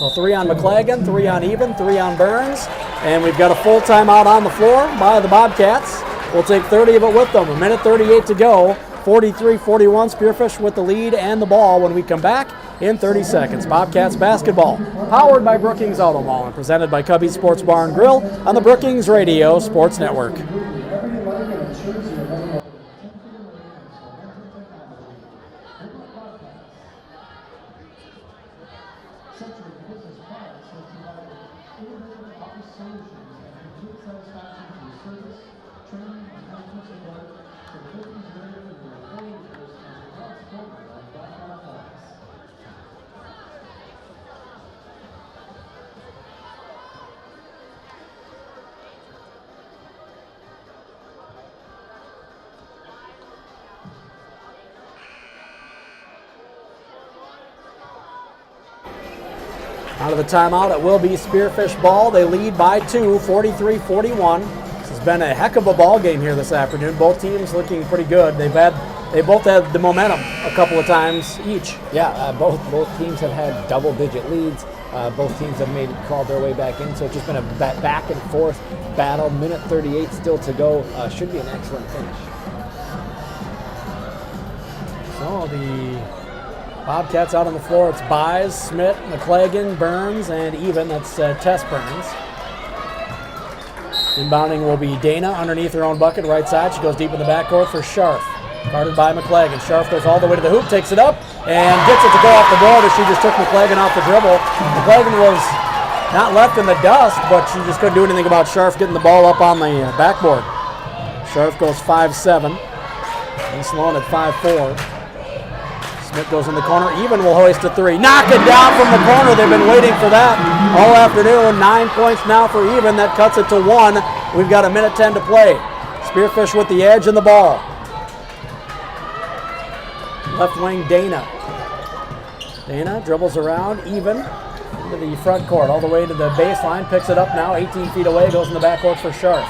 So 3 on McClagan, 3 on Even, 3 on Burns, and we've got a full timeout on the floor by the Bobcats. We'll take 30 of it with them. 1:38 to go. 43-41, Spearfish with the lead and the ball when we come back in 30 seconds. Bobcats basketball, powered by Brookings Auto Mall and presented by Cubby's Sports Bar and Grill on the Brookings Radio Sports Network. Out of the timeout, it will be Spearfish ball. They lead by 2, 43-41. This has been a heck of a ball game here this afternoon. Both teams looking pretty good. They both had the momentum a couple of times each. Yeah, both teams have had double-digit leads. Both teams have crawled their way back in, so it's just been a back and forth battle. 1:38 still to go. Should be an excellent finish. So the Bobcats out on the floor. It's Buys, Smith, McClagan, Burns, and Even. That's Tess Burns. Inbounding will be Dana underneath her own bucket, right side. She goes deep in the backcourt for Scharf. Guarded by McClagan. Scharf goes all the way to the hoop, takes it up, and gets it to go off the board as she just took McClagan off the dribble. McClagan was not left in the dust, but she just couldn't do anything about Scharf getting the ball up on the backboard. Scharf goes 5'7", and Sloan at 5'4". Smith goes in the corner. Even will hoist a 3. Knock it down from the corner. They've been waiting for that all afternoon. 9 points now for Even. That cuts it to 1. We've got 1:10 to play. Spearfish with the edge and the ball. Left wing, Dana. Dana dribbles around, Even into the front court, all the way to the baseline. Picks it up now, 18 feet away. Goes in the backcourt for Scharf.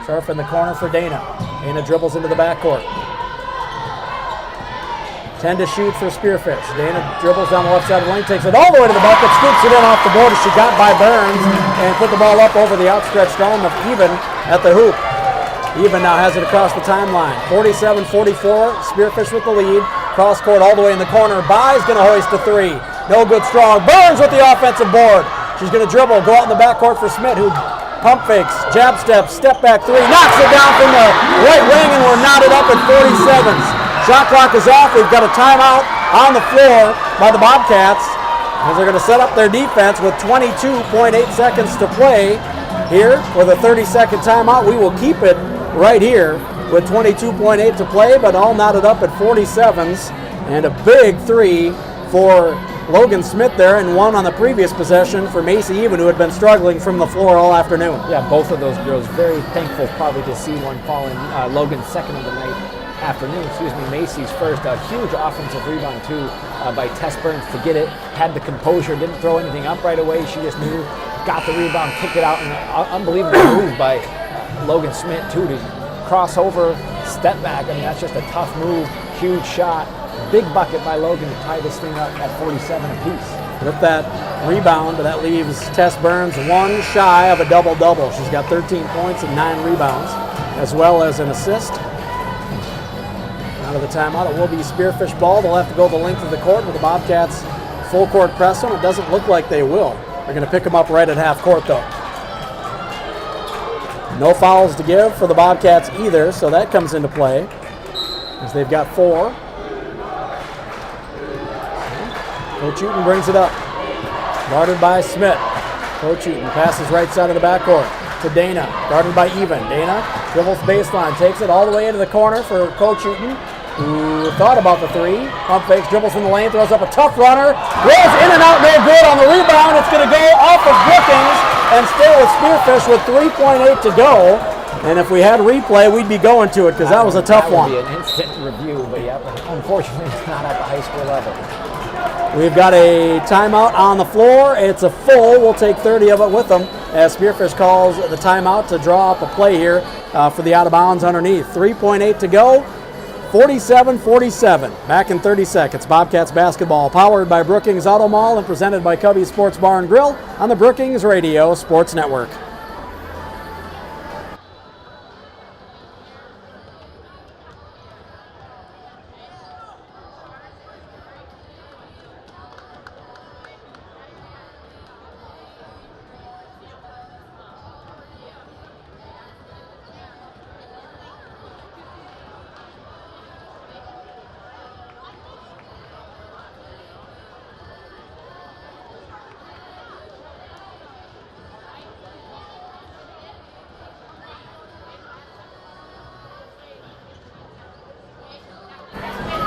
Scharf in the corner for Dana. Dana dribbles into the backcourt. 10 to shoot for Spearfish. Dana dribbles down the left side of the lane, takes it all the way to the bucket, scoops it in off the board as she got by Burns and put the ball up over the outstretched arm of Even at the hoop. Even now has it across the timeline. 47-44, Spearfish with the lead. Cross court all the way in the corner. Buys going to hoist a 3. No good strong. Burns with the offensive board. She's going to dribble, go out in the backcourt for Smith, who pump fakes, jab step, step back 3. Knocks it down from the right wing, and we're knotted up at 47. Shot clock is off. We've got a timeout on the floor by the Bobcats. as they're going to set up their defense with 22.8 seconds to play here with a 30-second timeout. We will keep it right here with 22.8 to play, but all knotted up at 47s, and a big three for Logan Smith there, and one on the previous possession for Macy Even, who had been struggling from the floor all afternoon. Yeah, both of those girls very thankful probably to see one fall in Logan's second of the afternoon, Macy's first. A huge offensive rebound too by Tess Burns to get it, had the composure, didn't throw anything up right away. She just knew, got the rebound, kicked it out, and an unbelievable move by Logan Smith too to cross over, step back. I mean, that's just a tough move, huge shot. Big bucket by Logan to tie this thing up at 47 apiece. With that rebound, that leaves Tess Burns one shy of a double-double. She's got 13 points and 9 rebounds, as well as an assist. Out of the timeout, it will be Spearfish ball. They'll have to go the length of the court with the Bobcats full court press them. It doesn't look like they will. They're going to pick them up right at half court, though. No fouls to give for the Bobcats either, so that comes into play as they've got 4. Coach Houghton brings it up. Guarded by Smith. Coach Houghton passes right side of the backcourt to Dana. Guarded by Even. Dana dribbles baseline. Takes it all the way into the corner for Coach Houghton, who thought about the 3. Pump fakes, dribbles in the lane, throws up a tough runner. Rolls in and out, no good on the rebound. It's going to go off of Brookings and stay with Spearfish with 3.8 to go. And if we had replay, we'd be going to it because that was a tough one. That would be an instant review, but yeah, unfortunately it's not at the high school level. We've got a timeout on the floor. It's a full. We'll take 30 of it with them as Spearfish calls the timeout to draw up a play here for the out of bounds underneath. 3.8 to go. 47-47. Back in 30 seconds. Bobcats basketball powered by Brookings Auto Mall and presented by Cubby Sports Bar and Grill on the Brookings Radio Sports Network.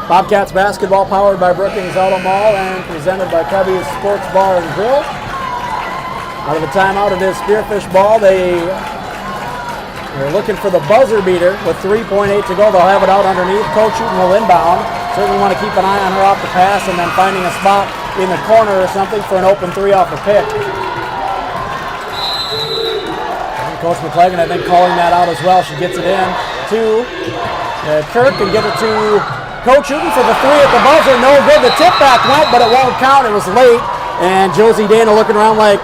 Bobcats basketball powered by Brookings Auto Mall and presented by Cubby's Sports Bar and Grill. Out of the timeout, it is Spearfish ball. They're looking for the buzzer beater with 3.8 to go. They'll have it out underneath. Coach Houghton will inbound. Certainly want to keep an eye on her off the pass and then finding a spot in the corner or something for an open 3 off the pick. And Coach McClagan, I think, calling that out as well. She gets it in to Kirk and get it to Coach Houghton for the 3 at the buzzer. No good. The tip back went, but it won't count. It was late. And Josie Dana looking around like,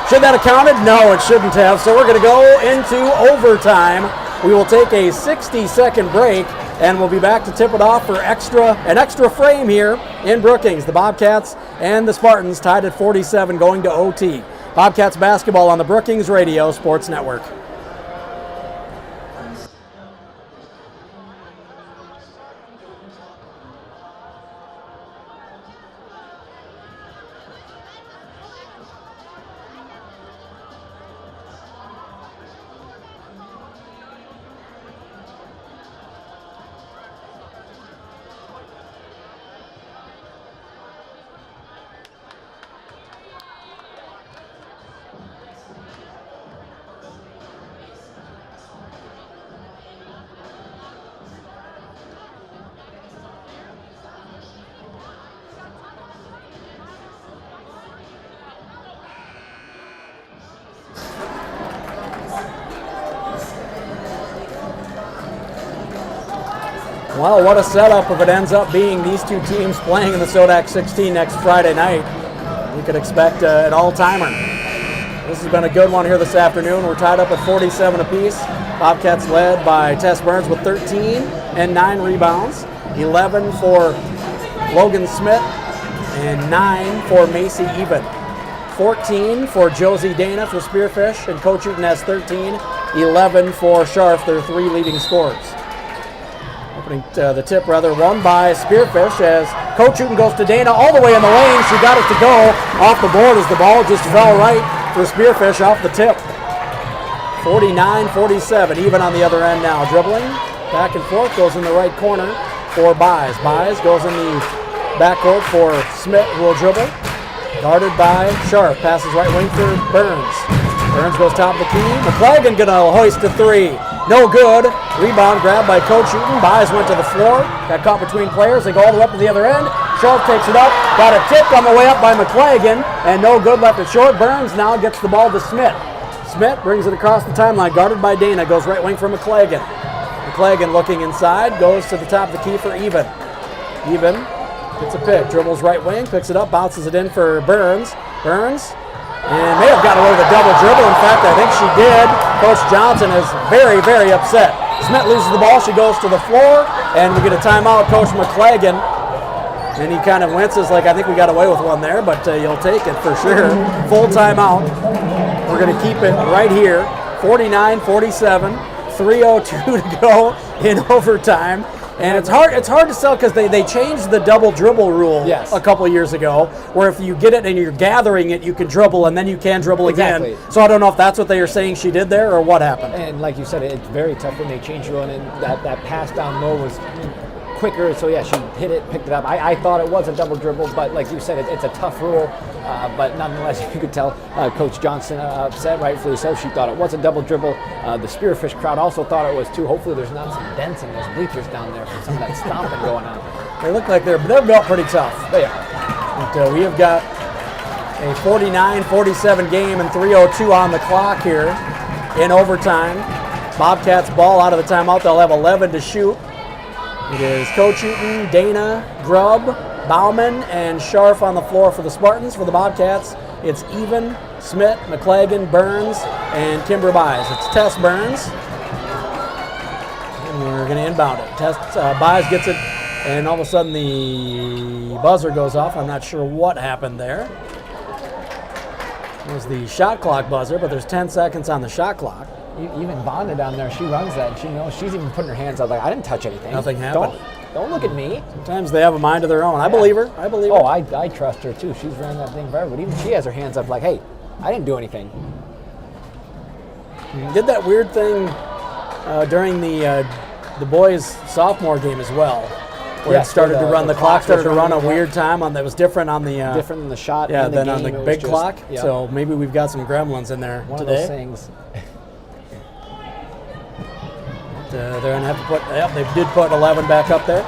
should that have counted? No, it shouldn't have. So we're going to go into overtime. We will take a 60-second break, and we'll be back to tip it off for an extra frame here in Brookings. The Bobcats and the Spartans tied at 47 going to OT. Bobcats basketball on the Brookings Radio Sports Network. Well, what a setup if it ends up being these two teams playing in the Sodak 16 next Friday night. We could expect an all-timer. This has been a good one here this afternoon. We're tied up at 47 apiece. Bobcats led by Tess Burns with 13 and 9 rebounds. 11 for Logan Smith and 9 for Macy Even. 14 for Josie Dana for Spearfish, and Coach Houghton has 13. 11 for Scharf, their 3 leading scorers. Opening the tip, won by Spearfish as Coach shooting goes to Dana all the way in the lane. She got it to go off the board as the ball just fell right for Spearfish off the tip. 49-47, even on the other end now. Dribbling back and forth, goes in the right corner for Buys. Buys goes in the backcourt for Smith, who will dribble. Guarded by Sharp, passes right wing for Burns. Burns goes top of the key. McClagan gonna hoist a three. No good. Rebound grabbed by Coach Hooten. Buys went to the floor. Got caught between players. They go all the way up to the other end. Sharp takes it up. Got a tip on the way up by McClagan. And no good, left it short. Burns now gets the ball to Smith. Smith brings it across the timeline. Guarded by Dana. Goes right wing for McClagan. McClagan looking inside. Goes to the top of the key for Even. Even gets a pick. Dribbles right wing. Picks it up. Bounces it in for Burns. Burns. And may have got away with a double dribble. In fact, I think she did. Coach Johnson is very, very upset. Smith loses the ball. She goes to the floor. And we get a timeout. Coach McClagan. And he kind of winces like, I think we got away with one there, but you'll take it for sure. Full timeout. We're going to keep it right here. 49-47. 3:02 to go in overtime. And it's hard to sell because they changed the double dribble rule a couple years ago, where if you get it and you're gathering it, you can dribble and then you can dribble again. So I don't know if that's what they are saying she did there or what happened. And like you said, it's very tough when they change the rule, and that pass down low was quicker. So yeah, she hit it, picked it up. I thought it was a double dribble, but like you said, it's a tough rule. But nonetheless, you could tell Coach Johnson upset, rightfully so. She thought it was a double dribble. The Spearfish crowd also thought it was too. Hopefully there's not some dents in those bleachers down there from some of that stomping going on. They look like they're built pretty tough. They are. But we have got a 49-47 game and 3:02 on the clock here in overtime. Bobcats ball out of the timeout. They'll have 11 to shoot. It is Coach Hooten, Dana, Grubb, Bauman, and Scharf on the floor for the Spartans. For the Bobcats, it's Even, Smith, McClagan, Burns, and Kimber Buys. It's Tess Burns. And we're going to inbound it. Tess Buys gets it, and all of a sudden the buzzer goes off. I'm not sure what happened there. It was the shot clock buzzer, but there's 10 seconds on the shot clock. Even Vonda down there, she runs that, and she knows, she's even putting her hands out like, I didn't touch anything. Nothing happened. Don't look at me. Sometimes they have a mind of their own. I believe her. Oh, I trust her too. She's running that thing forever. But even she has her hands up like, hey, I didn't do anything. Did that weird thing during the boys' sophomore game as well, where it started to run. The clock started to run a weird time on that was different on the different than the shot. Yeah, than game, on the big clock. Yeah. So maybe we've got some gremlins in there One today. of those things. They're going to have to put, they did put 11 back up there.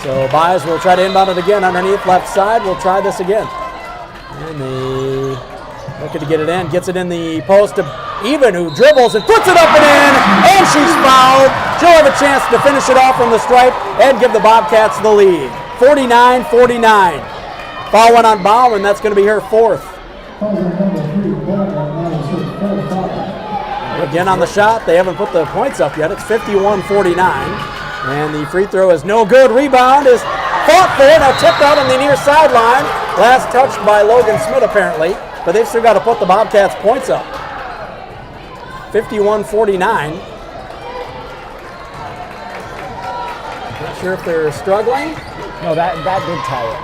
So Buys will try to inbound it again underneath left side. We'll try this again. And they looking to get it in. Gets it in the post to Even, who dribbles and puts it up and in. And she's fouled. She'll have a chance to finish it off from the stripe and give the Bobcats the lead. 49-49. Foul went on Bauman. That's going to be her fourth. Again on the shot, they haven't put the points up yet. It's 51-49, and the free throw is no good. Rebound is fought for, now tipped out on the near sideline. Last touched by Logan Smith apparently, but they've still got to put the Bobcats points up. 51-49. Not sure if they're struggling. No, that did tie it.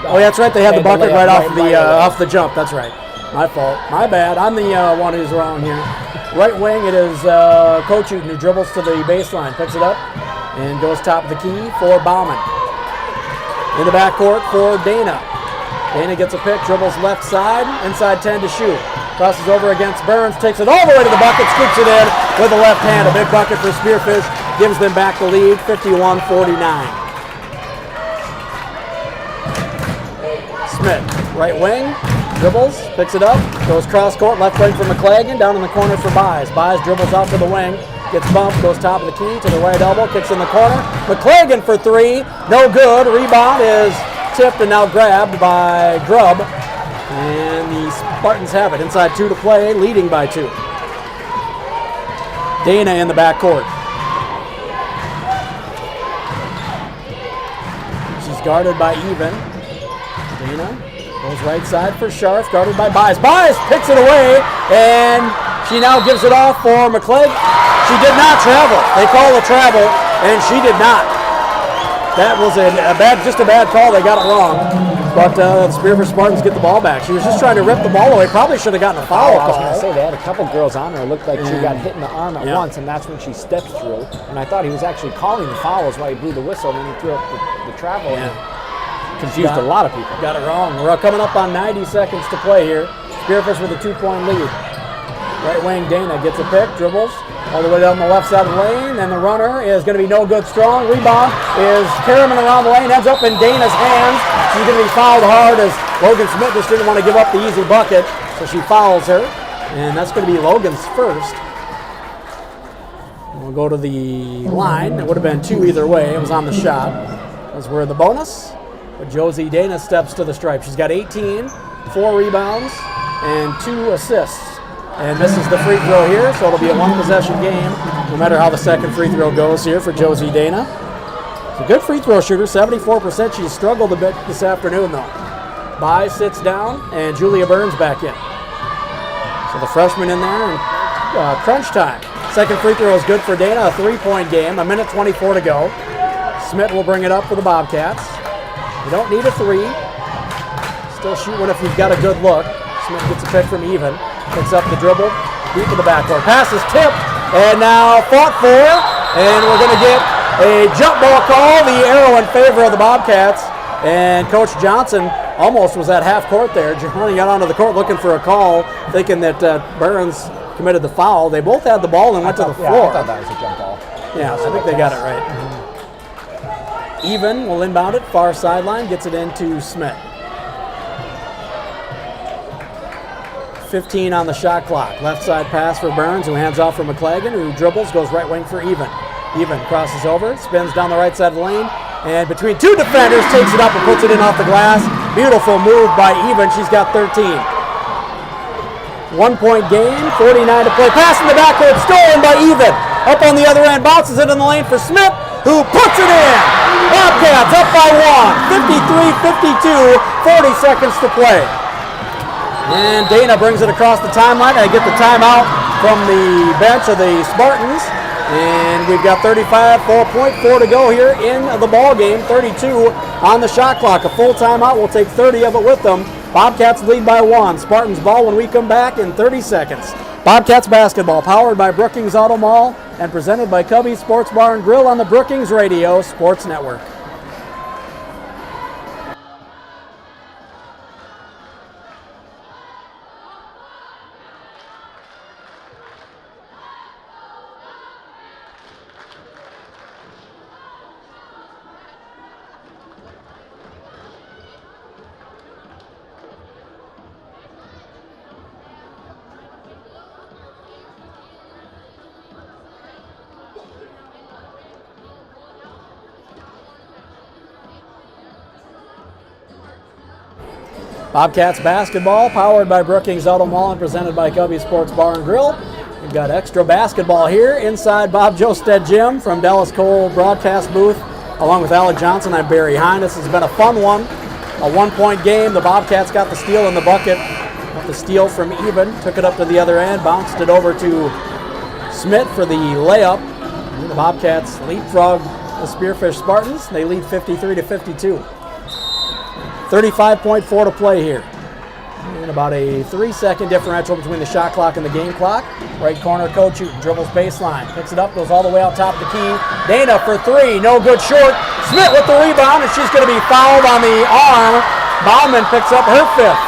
Oh, that's right. They had the bucket right off the jump. That's right. My fault. My bad. I'm the one who's wrong here. Right wing, it is Coach Hooten who dribbles to the baseline, picks it up, and goes top of the key for Bauman. In the backcourt for Dana. Dana gets a pick, dribbles left side, inside 10 to shoot. Crosses over against Burns, takes it all the way to the bucket, scoops it in with the left hand. A big bucket for Spearfish, gives them back the lead, 51-49. Smith, right wing. Dribbles, picks it up, goes cross court, left wing for McClagan, down in the corner for Buys. Buys dribbles out to the wing, gets bumped, goes top of the key to the right elbow, kicks in the corner. McClagan for three, no good. Rebound is tipped and now grabbed by Grubb. And the Spartans have it. Inside 2 to play, leading by 2. Dana in the backcourt. She's guarded by Even. Dana. Goes right side for Scharf, guarded by Buys. Buys picks it away, and she now gives it off for McClagan. She did not travel. They call a travel, and she did not. That was just a bad call. They got it wrong. But the Spearfish Spartans get the ball back. She was just trying to rip the ball away. Probably should have gotten a foul I was call. going to say, they had a couple girls on her. It looked like she got hit in the arm at once, and that's when she stepped through. And I thought he was actually calling the fouls while he blew the whistle, and then he threw up the travel and confused a lot of people. Got it wrong. We're coming up on 90 seconds to play here. Spearfish with a 2-point lead. Right wing Dana gets a pick, dribbles all the way down the left side of the lane, and the runner is going to be no good strong. Rebound is Kerriman around the lane, ends up in Dana's hands. She's going to be fouled hard as Logan Smith just didn't want to give up the easy bucket, so she fouls her, and that's going to be Logan's first. We'll go to the line. It would have been 2 either way. It was on the shot. As we're in the bonus, but Josie Dana steps to the stripe. She's got 18, 4 rebounds, and 2 assists. And misses the free throw here, so it'll be a 1-possession game, no matter how the second free throw goes here for Josie Dana. She's a good free throw shooter, 74%. She's struggled a bit this afternoon, though. Bai sits down, and Julia Burns back in. So the freshman in there, and crunch time. Second free throw is good for Dana, a 3-point game, 1:24 to go. Smith will bring it up for the Bobcats. You don't need a 3. Still shoot one if you've got a good look. Smith gets a pick from Even. Picks up the dribble, deep in the backcourt. Pass is tipped, and now fought for, and we're going to get a jump ball call. The arrow in favor of the Bobcats, and Coach Johnson almost was at half court there. Running out onto the court looking for a call, thinking that Burns committed the foul. They both had the ball and went to the floor. I thought that was a jump ball. Yeah, so I think they got it right. Even will inbound it, far sideline, gets it into Smith. 15 on the shot clock. Left side pass for Burns, who hands off for McClagan, who dribbles, goes right wing for Even. Even crosses over, spins down the right side of the lane, and between 2 defenders, takes it up and puts it in off the glass. Beautiful move by Even. She's got 13. 1-point game, 49 to play. Pass in the backcourt, stolen by Even. Up on the other end, bounces it in the lane for Smith, who puts it in. Bobcats up by 1, 53-52, 40 seconds to play. And Dana brings it across the timeline. I get the timeout from the bench of the Spartans. And we've got 4.4 to go here in the ball game. 32 on the shot clock. A full timeout. We'll take 30 of it with them. Bobcats lead by 1. Spartans ball when we come back in 30 seconds. Bobcats basketball powered by Brookings Auto Mall and presented by Cubby's Sports Bar and Grill on the Brookings Radio Sports Network. Bobcats basketball, powered by Brookings Auto Mall and presented by Cubby Sports Bar and Grill. We've got extra basketball here inside Bob Josted Gym from Dallas Cole broadcast booth. Along with Alec Johnson, I'm Barry Hine. This has been a fun one. A 1-point game. The Bobcats got the steal in the bucket. Got the steal from Even, took it up to the other end, bounced it over to Smith for the layup. And the Bobcats leapfrog the Spearfish Spartans. They lead 53-52. 35.4 to play here. And about a 3-second differential between the shot clock and the game clock. Right corner, coach dribbles baseline, picks it up, goes all the way out top of the key. Dana for 3, no good short. Smith with the rebound, and she's going to be fouled on the arm. Bauman picks up her 5th.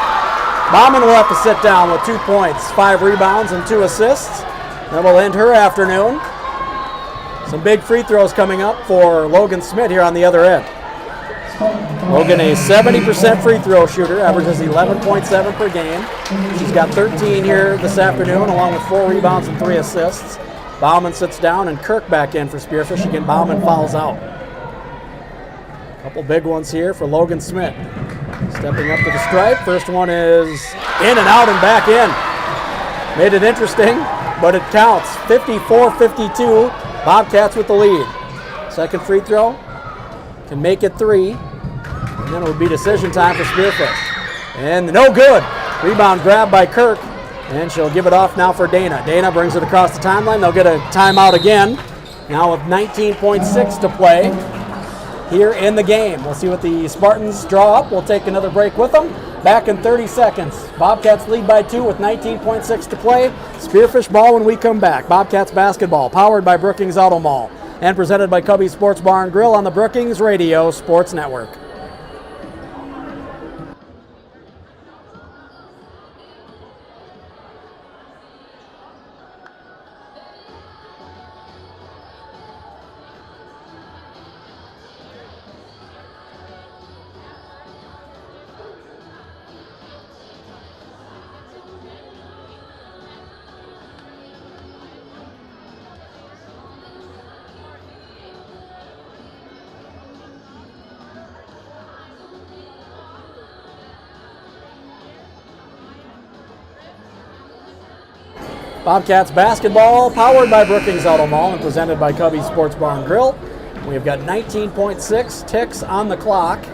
Bauman will have to sit down with 2 points, 5 rebounds, and 2 assists. That will end her afternoon. Some big free throws coming up for Logan Smith here on the other end. Logan, a 70% free throw shooter, averages 11.7 per game. She's got 13 here this afternoon, along with 4 rebounds and 3 assists. Bauman sits down, and Kirk back in for Spearfish. Again, Bauman fouls out. A couple big ones here for Logan Smith. Stepping up to the stripe. First one is in and out and back in. Made it interesting, but it counts. 54-52, Bobcats with the lead. Second free throw, can make it 3. And then it would be decision time for Spearfish. And no good. Rebound grabbed by Kirk. And she'll give it off now for Dana. Dana brings it across the timeline. They'll get a timeout again. Now with 19.6 to play. here in the game. We'll see what the Spartans draw up. We'll take another break with them. Back in 30 seconds. Bobcats lead by 2 with 19.6 to play. Spearfish ball when we come back. Bobcats basketball, powered by Brookings Auto Mall and presented by Cubby Sports Bar and Grill on the Brookings Radio Sports Network. Bobcats basketball, powered by Brookings Auto Mall and presented by Cubby Sports Bar and Grill. We've got 19.6 ticks on the clock,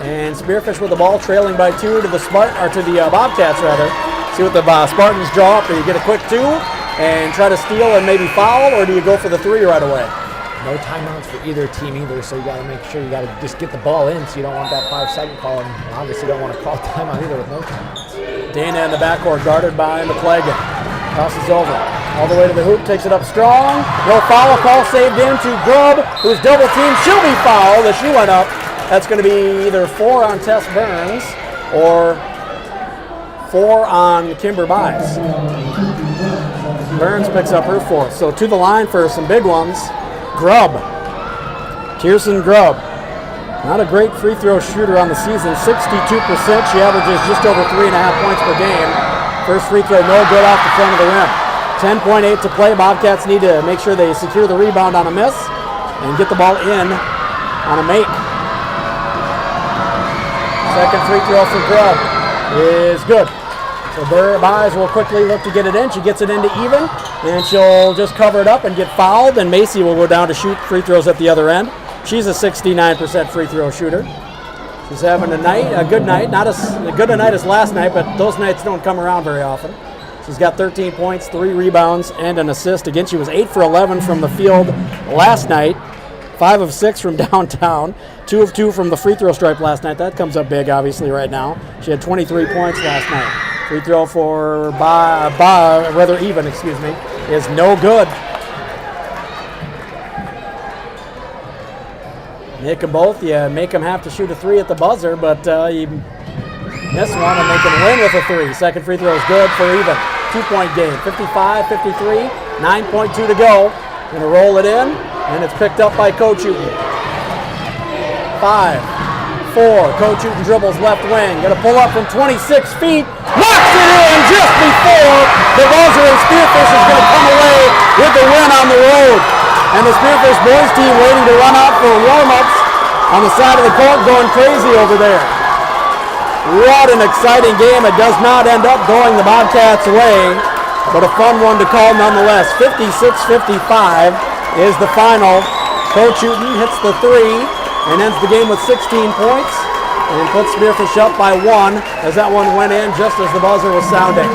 and Spearfish with the ball, trailing by 2 to the Bobcats rather. See what the Spartans draw up. Do you get a quick 2 and try to steal and maybe foul, or do you go for the 3 right away? No timeouts for either team either, so you got to make sure you got to just get the ball in, so you don't want that 5-second call, and obviously don't want to call timeout either with no timeouts. Dana in the backcourt, guarded by McClagan. Tosses over, all the way to the hoop, takes it up strong. No foul call, saved in to Grubb, who's double teamed. She'll be fouled as she went up. That's going to be either 4 on Tess Burns or 4 on Kimber Bies. Burns picks up her 4th. So to the line for some big ones. Grubb, Kirsten Grubb. Not a great free throw shooter on the season, 62%. She averages just over 3.5 points per game. First free throw, no good off the front of the rim. 10.8 to play. Bobcats need to make sure they secure the rebound on a miss and get the ball in on a make. Second free throw for Grubb is good. So Bies will quickly look to get it in. She gets it into even, and she'll just cover it up and get fouled, and Macy will go down to shoot free throws at the other end. She's a 69% free throw shooter. She's having a good night, not as good a night as last night, but those nights don't come around very often. She's got 13 points, 3 rebounds, and an assist. Again, she was 8 for 11 from the field last night, 5 of 6 from downtown, 2 of 2 from the free throw stripe last night. That comes up big, obviously, right now. She had 23 points last night. Free throw for is no good. Make them both. You make them have to shoot a 3 at the buzzer, but you miss one and they can win with a 3. Second free throw is good for even. 2-point game. 55-53. 9.2 to go. Going to roll it in, and it's picked up by Coach Houghton. 5-4. Coach Houghton dribbles left wing. Going to pull up from 26 feet. Knocks it in just before the buzzer, and Spearfish is going to come away with the win on the road. And the Spearfish boys team waiting to run out for warm-ups on the side of the court, going crazy over there. What an exciting game. It does not end up going the Bobcats' way, but a fun one to call nonetheless. 56-55 is the final. Coach Houghton hits the 3 and ends the game with 16 points and puts Spearfish up by 1 as that one went in just as the buzzer was sounding.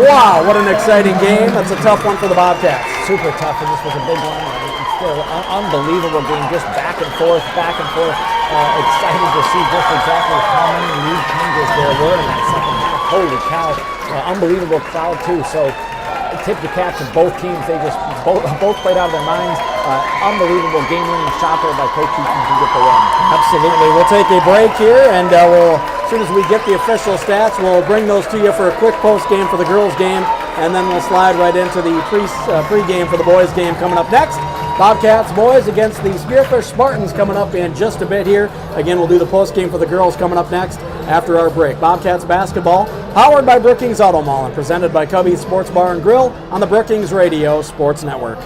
Wow, what an exciting game. That's a tough one for the Bobcats. Super tough, and this was a big one. Still an unbelievable game, just back and forth, back and forth. Excited to see just exactly how many lead changes there were in that second half. Holy cow. Unbelievable crowd, too. So tip the cap to both teams. They just both played out of their minds. Unbelievable game-winning shot there by Coach Houghton to get the win. Absolutely. We'll take a break here, and as soon as we get the official stats, we'll bring those to you for a quick post game for the girls' game, and then we'll slide right into the pre-game for the boys' game coming up next. Bobcats boys against the Spearfish Spartans coming up in just a bit here. Again, we'll do the post game for the girls coming up next after our break. Bobcats basketball, powered by Brookings Auto Mall and presented by Cubby Sports Bar and Grill on the Brookings Radio Sports Network.